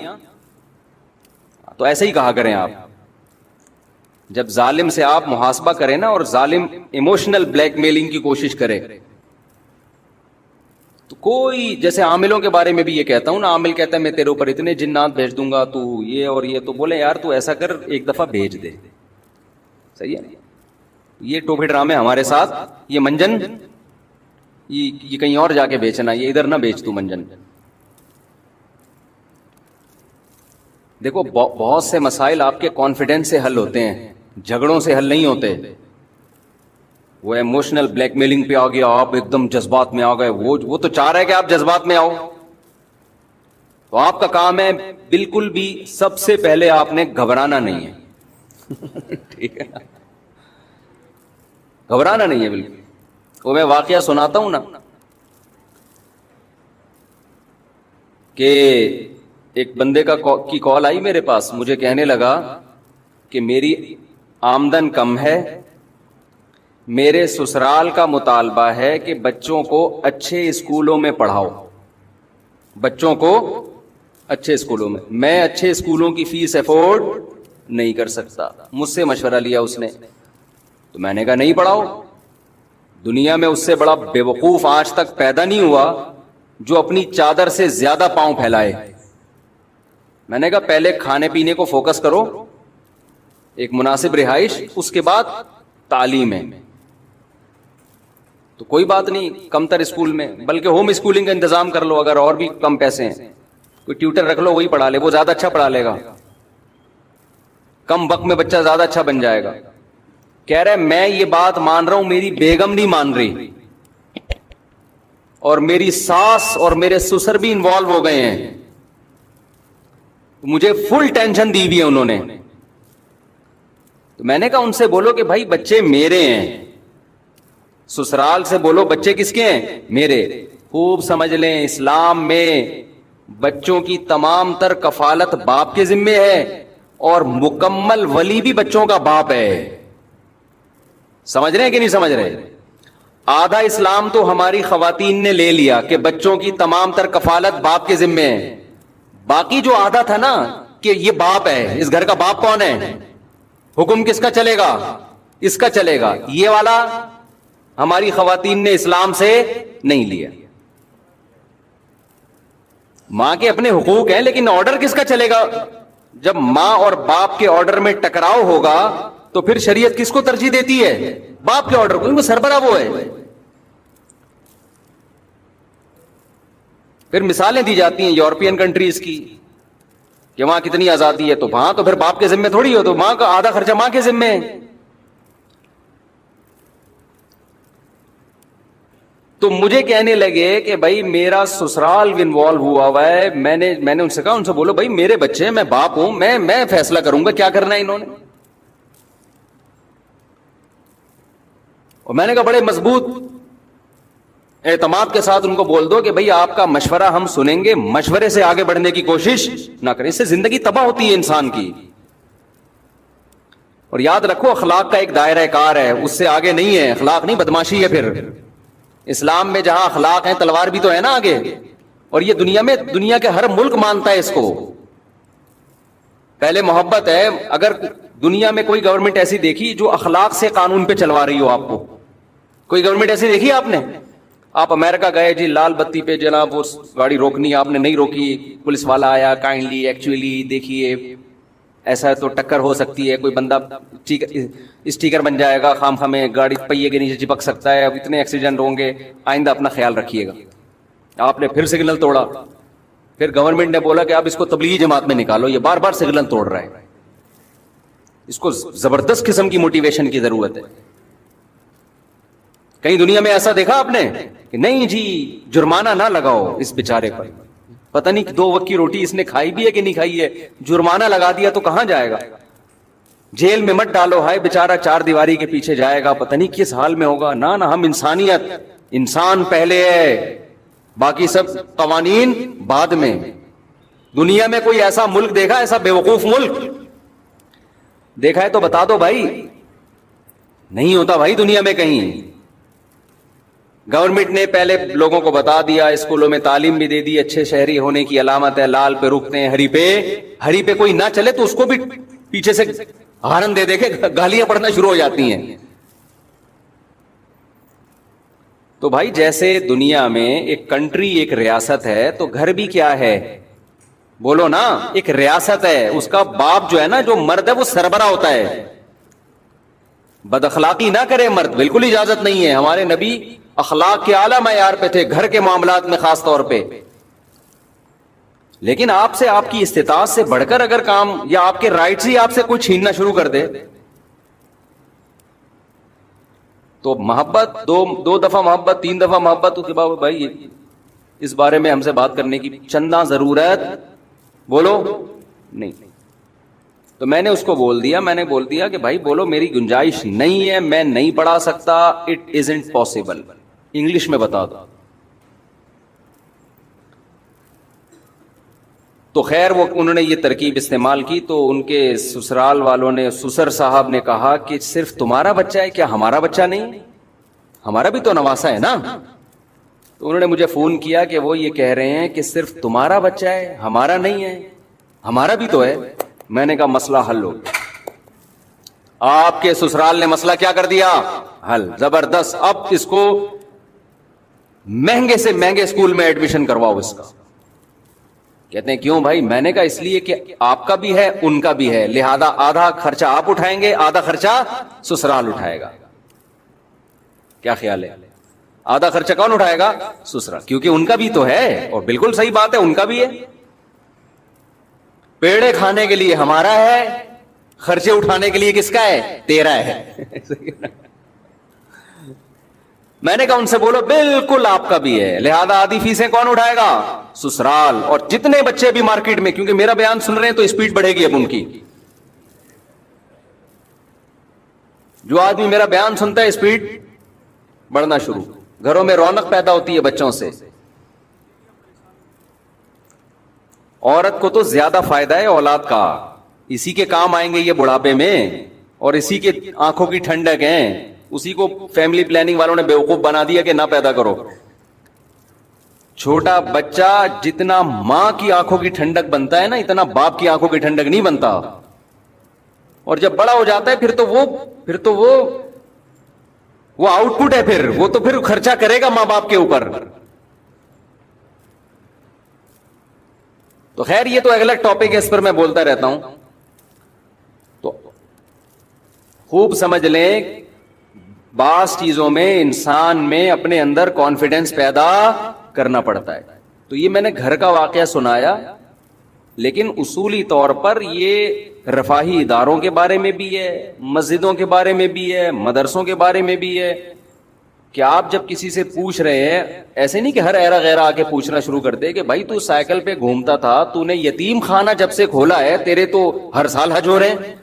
تو ایسے ہی کہا کریں آپ. جب ظالم سے آپ محاسبہ کریں نا اور ظالم ایموشنل بلیک میلنگ کی کوشش کرے, تو کوئی جیسے عاملوں کے بارے میں بھی یہ کہتا ہوں نا, عامل کہتا ہے میں تیرے اوپر اتنے جنات بھیج دوں گا, تو یہ اور یہ, تو بولے یار تو ایسا کر ایک دفعہ بھیج دے. صحیح ہے. یہ ٹوپے ڈرامے ہمارے ساتھ, یہ منجن یہ کہیں اور جا کے بیچنا, یہ ادھر نہ بیچ تو منجن. دیکھو بہت سے مسائل آپ کے کانفیڈنس سے حل ہوتے ہیں, جھگڑوں سے حل نہیں ہوتے. وہ ایموشنل بلیک میلنگ پہ آ گیا, آپ ایک دم جذبات میں آ گئے, وہ تو چاہ رہا ہے کہ آپ جذبات میں آؤ. تو آپ کا کام ہے بالکل بھی سب سے پہلے آپ نے گھبرانا نہیں ہے. ٹھیک ہے, گھبرانا نہیں ہے بالکل. وہ میں واقعہ سناتا ہوں نا کہ ایک بندے کی کال آئی میرے پاس, مجھے کہنے لگا کہ میری آمدن کم ہے, میرے سسرال کا مطالبہ ہے کہ بچوں کو اچھے اسکولوں میں پڑھاؤ, بچوں کو اچھے اسکولوں میں اچھے اسکولوں کی فیس افورڈ نہیں کر سکتا. مجھ سے مشورہ لیا اس نے, تو میں نے کہا نہیں پڑھاؤ. دنیا میں اس سے بڑا بے وقوف آج تک پیدا نہیں ہوا جو اپنی چادر سے زیادہ پاؤں پھیلائے. میں نے کہا پہلے کھانے پینے کو فوکس کرو, ایک مناسب رہائش, اس کے بعد تعلیم ہے. تو کوئی بات نہیں کم تر اسکول میں, بلکہ ہوم اسکولنگ کا انتظام کر لو, اگر اور بھی کم پیسے ہیں کوئی ٹیوٹر رکھ لو, وہی پڑھا لے, وہ زیادہ اچھا پڑھا لے گا, کم وقت میں بچہ زیادہ اچھا بن جائے گا. کہہ رہے میں یہ بات مان رہا ہوں, میری بیگم نہیں مان رہی, اور میری ساس اور میرے سسر بھی انوالو ہو گئے ہیں, مجھے فل ٹینشن دی ہوئی ہے انہوں نے. تو میں نے کہا ان سے بولو کہ بھائی بچے میرے ہیں, سسرال سے بولو بچے کس کے ہیں, میرے. خوب سمجھ لیں اسلام میں بچوں کی تمام تر کفالت باپ کے ذمے ہے, اور مکمل ولی بھی بچوں کا باپ ہے. سمجھ رہے ہیں کہ نہیں سمجھ رہے؟ آدھا اسلام تو ہماری خواتین نے لے لیا کہ بچوں کی تمام تر کفالت باپ کے ذمے ہے, باقی جو آدھا تھا نا کہ یہ باپ ہے, اس گھر کا باپ کون ہے, حکم کس کا چلے گا, اس کا چلے گا, یہ والا ہماری خواتین نے اسلام سے نہیں لیا. ماں کے اپنے حقوق ہیں لیکن آرڈر کس کا چلے گا؟ جب ماں اور باپ کے آرڈر میں ٹکراؤ ہوگا تو پھر شریعت کس کو ترجیح دیتی ہے؟ باپ کے آرڈر کو, ان کو سربراہ وہ ہے. پھر مثالیں دی جاتی ہیں یورپین کنٹریز کی کہ وہاں کتنی آزادی ہے, تو وہاں تو پھر باپ کے ذمے تھوڑی ہو, تو ماں کا آدھا خرچہ ماں کے ذمے ہے. تو مجھے کہنے لگے کہ بھائی میرا سسرال انوالو ہوا ہے, میں نے ان سے کہا, ان سے بولو بھائی میرے بچے, میں باپ ہوں, میں فیصلہ کروں گا کیا کرنا ہے انہوں نے. اور میں نے کہا بڑے مضبوط اعتماد کے ساتھ ان کو بول دو کہ بھئی آپ کا مشورہ ہم سنیں گے, مشورے سے آگے بڑھنے کی کوشش نہ کریں, اس سے زندگی تباہ ہوتی ہے انسان کی. اور یاد رکھو اخلاق کا ایک دائرہ کار ہے, اس سے آگے نہیں ہے. اخلاق نہیں, بدماشی ہے. پھر اسلام میں جہاں اخلاق ہیں تلوار بھی تو ہے نا آگے, اور یہ دنیا کے ہر ملک مانتا ہے اس کو. پہلے محبت ہے. اگر دنیا میں کوئی گورنمنٹ ایسی دیکھی جو اخلاق سے قانون پہ چلوا رہی ہو, آپ کو کوئی گورنمنٹ ایسی دیکھی آپ نے؟ آپ امریکہ گئے جی, لال بتی پہ جناب وہ گاڑی روکنی, آپ نے نہیں روکی, پولیس والا آیا, کائنڈلی ایکچولی دیکھیے ایسا ہے تو ٹکر ہو سکتی ہے, کوئی بندہ اسٹیکر بن جائے گا, خام خامے گاڑی پہیے کے نیچے چپک سکتا ہے, اب اتنے ایکسیڈنٹ ہوں گے, آئندہ اپنا خیال رکھیے گا. آپ نے پھر سگنل توڑا, پھر گورنمنٹ نے بولا کہ آپ اس کو تبلیغی جماعت میں نکالو, یہ بار بار سگنل توڑ رہا ہے. اس کو زبردست قسم کی موٹیویشن کی ضرورت ہے. کہیں دنیا میں ایسا دیکھا آپ نے کہ نہیں جی جرمانہ نہ لگاؤ اس بیچارے پر, پتہ نہیں 2 وقت کی روٹی اس نے کھائی بھی ہے کہ نہیں کھائی ہے, جرمانہ لگا دیا تو کہاں جائے گا؟ جیل میں مت ڈالو, ہائے بیچارہ 4 دیواری کے پیچھے جائے گا, پتہ نہیں کس حال میں ہوگا. نہ ہم انسانیت, انسان پہلے ہے, باقی سب قوانین بعد میں. دنیا میں کوئی ایسا ملک دیکھا, ایسا بے وقوف ملک دیکھا ہے تو بتا دو بھائی. نہیں ہوتا بھائی دنیا میں کہیں. گورنمنٹ نے پہلے لوگوں کو بتا دیا, اسکولوں میں تعلیم بھی دے دی, اچھے شہری ہونے کی علامت ہے لال پہ رکتے ہیں, ہری پہ کوئی نہ چلے تو اس کو بھی پیچھے سے ہارن دے دے کے گالیاں پڑنا شروع ہو جاتی ہیں. تو بھائی جیسے دنیا میں ایک کنٹری ایک ریاست ہے, تو گھر بھی کیا ہے, بولو نا, ایک ریاست ہے. اس کا باپ جو ہے نا, جو مرد ہے وہ سربراہ ہوتا ہے. بد اخلاقی نہ کرے مرد, بالکل اجازت نہیں ہے. ہمارے نبی اخلاق کے اعلیٰ معیار پہ تھے, گھر کے معاملات میں خاص طور پہ. لیکن آپ سے, آپ کی استطاعت سے بڑھ کر اگر کام, یا آپ کے رائٹس ہی آپ سے کوئی چھیننا شروع کر دے, تو محبت, دو دفعہ محبت, 3 دفعہ محبت, اس کے بعد بھائی اس بارے میں ہم سے بات کرنے کی چندہ ضرورت بولو نہیں. تو میں نے اس کو بول دیا کہ بھائی بولو میری گنجائش نہیں ہے, میں نہیں پڑھا سکتا, اٹ ازنٹ پاسبل, انگلش میں بتا دو. تو خیر وہ انہوں نے یہ ترکیب استعمال کی, تو ان کے سسرال والوں نے, سسر صاحب نے کہا کہ صرف تمہارا بچہ ہے کیا, ہمارا بچہ نہیں, ہمارا بھی تو نواسا ہے نا. تو انہوں نے مجھے فون کیا کہ وہ یہ کہہ رہے ہیں کہ صرف تمہارا بچہ ہے, ہمارا نہیں ہے, ہمارا بھی تو ہے. میں نے کہا مسئلہ حل ہو, آپ کے سسرال نے مسئلہ کیا کر دیا, حل, زبردست. اب اس کو مہنگے سے مہنگے اسکول میں ایڈمیشن کرواؤ اس کا. کہتے ہیں کیوں بھائی, میں نے کہا اس لیے کہ آپ کا بھی ہے ان کا بھی ہے, لہذا آدھا خرچہ آپ اٹھائیں گے, آدھا خرچہ سسرال اٹھائے گا. کیا خیال ہے, آدھا خرچہ کون اٹھائے گا, سسرال, کیونکہ ان کا بھی تو ہے. اور بالکل صحیح بات ہے, ان کا بھی ہے. پیڑے کھانے کے لیے ہمارا ہے, خرچے اٹھانے کے لیے کس کا ہے, تیرا ہے. میں نے کہا ان سے بولو بالکل آپ کا بھی ہے, لہذا آدھی فیسیں کون اٹھائے گا, سسرال. اور جتنے بچے بھی مارکیٹ میں, کیونکہ میرا بیان سن رہے ہیں تو اسپیڈ بڑھے گی اب ان کی, جو آدمی میرا بیان سنتا ہے اسپیڈ بڑھنا شروع, گھروں میں رونق پیدا ہوتی ہے بچوں سے. عورت کو تو زیادہ فائدہ ہے اولاد کا, اسی کے کام آئیں گے یہ بڑھاپے میں, اور اسی کے آنکھوں کی ٹھنڈک ہیں. اسی کو فیملی پلاننگ والوں نے بیوقوف بنا دیا کہ نہ پیدا کرو. چھوٹا بچہ جتنا ماں کی آنکھوں کی ٹھنڈک بنتا ہے نا, اتنا باپ کی آنکھوں کی ٹھنڈک نہیں بنتا. اور جب بڑا ہو جاتا ہے پھر تو وہ آؤٹ پٹ ہے, پھر خرچہ کرے گا ماں باپ کے اوپر. تو خیر یہ تو اگلا ٹاپک ہے, اس پر میں بولتا رہتا ہوں. تو خوب سمجھ لیں, بعض چیزوں میں انسان میں اپنے اندر کانفیڈنس پیدا کرنا پڑتا ہے. تو یہ میں نے گھر کا واقعہ سنایا, لیکن اصولی طور پر یہ رفاہی اداروں کے بارے میں بھی ہے, مسجدوں کے بارے میں بھی ہے, مدرسوں کے بارے میں بھی ہے. کہ آپ جب کسی سے پوچھ رہے ہیں, ایسے نہیں کہ ہر ایرا غیرہ آ کے پوچھنا شروع کر دے کہ بھائی تو سائیکل پہ گھومتا تھا, تو نے یتیم خانہ جب سے کھولا ہے, تیرے تو ہر سال حج ہو رہے ہیں,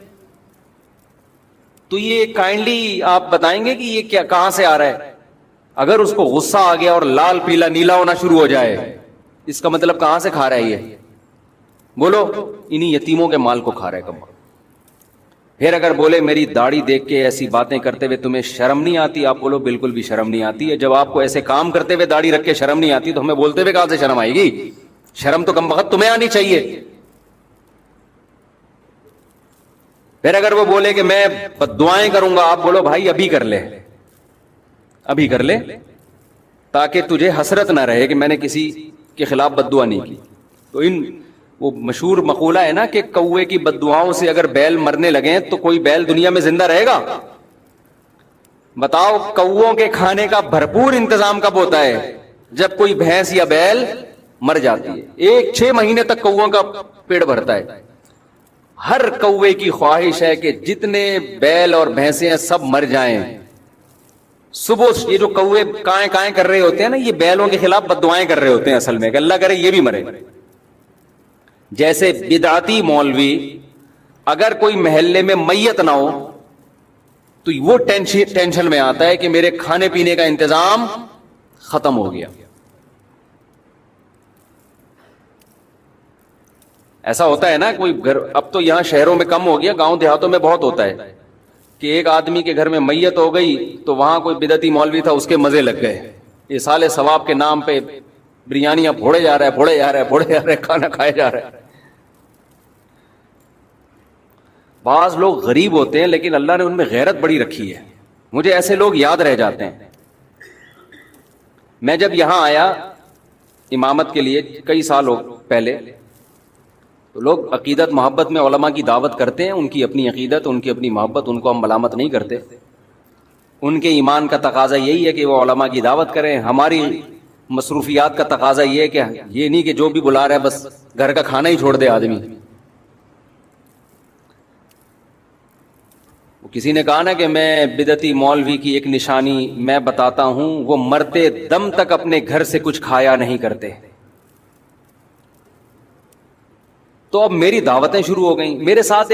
تو یہ کائنڈلی آپ بتائیں گے کہ یہ کیا, کہاں سے آ رہا ہے. اگر اس کو غصہ آ گیا اور لال پیلا نیلا ہونا شروع ہو جائے, اس کا مطلب کہاں سے کھا رہا ہے یہ, بولو انہی یتیموں کے مال کو کھا رہا ہے کم. پھر اگر بولے میری داڑھی دیکھ کے ایسی باتیں کرتے ہوئے تمہیں شرم نہیں آتی, آپ بولو بالکل بھی شرم نہیں آتی ہے. جب آپ کو ایسے کام کرتے ہوئے داڑھی رکھ کے شرم نہیں آتی, تو ہمیں بولتے ہوئے کہاں سے شرم آئے گی. شرم تو کم وقت تمہیں آنی چاہیے. پھر اگر وہ بولے کہ میں دعائیں کروں گا, آپ بولو بھائی ابھی کر لے, ابھی کر لے, تاکہ تجھے حسرت نہ رہے کہ میں نے کسی کے خلاف بد دعا نہیں کی. تو وہ مشہور مقولہ ہے نا کہ کوے کی بد دعاؤں سے اگر بیل مرنے لگیں تو کوئی بیل دنیا میں زندہ رہے گا. بتاؤ کووں کے کھانے کا بھرپور انتظام کب ہوتا ہے, جب کوئی بھینس یا بیل مر جاتی ہے. 6 مہینے تک کووں کا پیٹ بھرتا ہے. ہر کوے کی خواہش ہے کہ جتنے بیل اور بھینسیں ہیں سب مر جائیں. صبح یہ جو کوے کائیں کائیں کر رہے ہوتے ہیں نا, یہ بیلوں کے خلاف بد دعائیں کر رہے ہوتے ہیں اصل میں, کہ اللہ کرے یہ بھی مرے. جیسے بدعتی مولوی اگر کوئی محلے میں میت نہ ہو تو وہ ٹینشن میں آتا ہے کہ میرے کھانے پینے کا انتظام ختم ہو گیا. ایسا ہوتا ہے نا کوئی گھر, اب تو یہاں شہروں میں کم ہو گیا, گاؤں دیہاتوں میں بہت ہوتا ہے. کہ ایک آدمی کے گھر میں میت ہو گئی تو وہاں کوئی بدعتی مولوی تھا, اس کے مزے لگ گئے, یہ سالے ثواب کے نام پہ بریانیاں پھوڑے جا رہا ہے, کھانا کھائے جا رہا ہے. بعض لوگ غریب ہوتے ہیں لیکن اللہ نے ان میں غیرت بڑی رکھی ہے. مجھے ایسے لوگ یاد رہ جاتے ہیں. میں جب یہاں آیا امامت کے لیے کئی سال پہلے, تو لوگ عقیدت محبت میں علماء کی دعوت کرتے ہیں, ان کی اپنی عقیدت, ان کی اپنی محبت, ان کو ہم ملامت نہیں کرتے. ان کے ایمان کا تقاضا یہی ہے کہ وہ علماء کی دعوت کریں. ہماری مصروفیات کا تقاضا یہ ہے کہ یہ نہیں کہ جو بھی بلا رہا ہے بس گھر کا کھانا ہی چھوڑ دے آدمی. کسی نے کہا نا کہ میں بدعتی مولوی کی ایک نشانی میں بتاتا ہوں, وہ مرتے دم تک اپنے گھر سے کچھ کھایا نہیں کرتے. تو اب میری دعوتیں شروع ہو گئیں. میرے ساتھ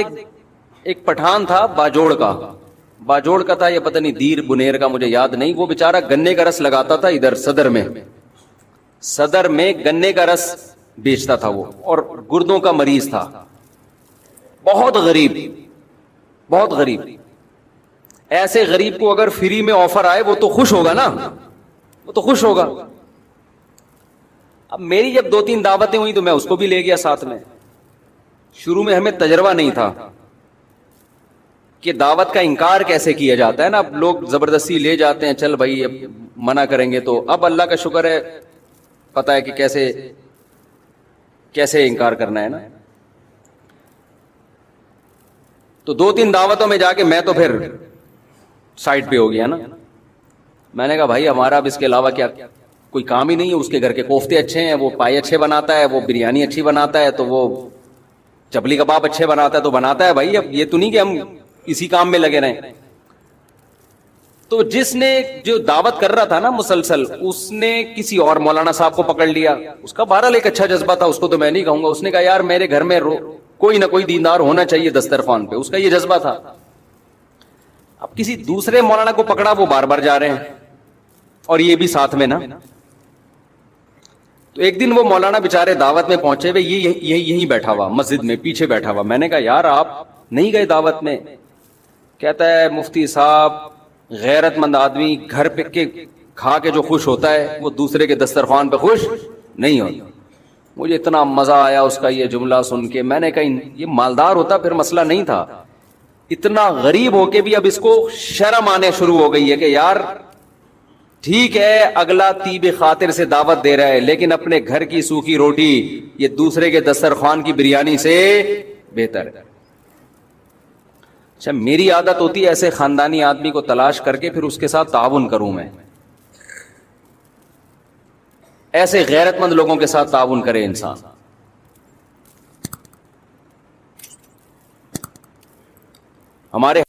ایک پٹھان تھا باجوڑ کا تھا, یہ پتہ نہیں دیر بنیر کا, مجھے یاد نہیں. وہ بیچارہ گنے کا رس لگاتا تھا ادھر صدر میں گنے کا رس بیچتا تھا وہ, اور گردوں کا مریض تھا, بہت غریب. ایسے غریب کو اگر فری میں آفر آئے وہ تو خوش ہوگا نا, اب میری جب 2-3 دعوتیں ہوئی تو میں اس کو بھی لے گیا ساتھ میں. شروع میں ہمیں تجربہ نہیں تھا کہ دعوت کا انکار کیسے کیا جاتا ہے نا. اب لوگ زبردستی لے جاتے ہیں, چل بھائی اب منع کریں گے. تو اب اللہ کا شکر ہے پتہ ہے کہ کیسے انکار کرنا ہے نا. تو 2-3 دعوتوں میں جا کے میں تو پھر سائڈ پہ ہو گیا نا. میں نے کہا بھائی ہمارا اب اس کے علاوہ کیا کوئی کام ہی نہیں ہے. اس کے گھر کے کوفتے اچھے ہیں, وہ پائے اچھے بناتا ہے, وہ بریانی اچھی بناتا ہے, تو وہ چپلی کباب اچھے بناتا ہے تو بناتا ہے. بھائی اب یہ تو نہیں کہ ہم اسی کام میں لگے رہیں. تو جس نے جو دعوت کر رہا تھا نا مسلسل, اس نے کسی اور مولانا صاحب کو پکڑ لیا. اس کا بہرحال ایک اچھا جذبہ تھا, اس کو تو میں نہیں کہوں گا. اس نے کہا یار میرے گھر میں کوئی نہ کوئی دیندار ہونا چاہیے دسترخوان پہ, اس کا یہ جذبہ تھا. اب کسی دوسرے مولانا کو پکڑا, وہ بار بار جا رہے ہیں اور یہ بھی ساتھ میں نا. تو ایک دن وہ مولانا بےچارے دعوت میں پہنچے ہوئے, یہیں بیٹھا ہوا مسجد میں پیچھے بیٹھا ہوا. میں نے کہا یار آپ نہیں گئے دعوت میں؟ کہتا ہے مفتی صاحب غیرت مند آدمی گھر پہ کے کھا کے جو خوش ہوتا ہے وہ دوسرے کے دسترخوان پہ خوش نہیں ہوتا. مجھے اتنا مزہ آیا اس کا یہ جملہ سن کے. میں نے کہا یہ مالدار ہوتا پھر مسئلہ نہیں تھا, اتنا غریب ہو کے بھی اب اس کو شرم آنے شروع ہو گئی ہے کہ یار ٹھیک ہے اگلا طیب خاطر سے دعوت دے رہا ہے, لیکن اپنے گھر کی سوکھی روٹی یہ دوسرے کے دسترخوان کی بریانی سے بہتر ہے. اچھا میری عادت ہوتی ہے ایسے خاندانی آدمی کو تلاش کر کے پھر اس کے ساتھ تعاون کروں. میں ایسے غیرت مند لوگوں کے ساتھ تعاون کرے انسان. ہمارے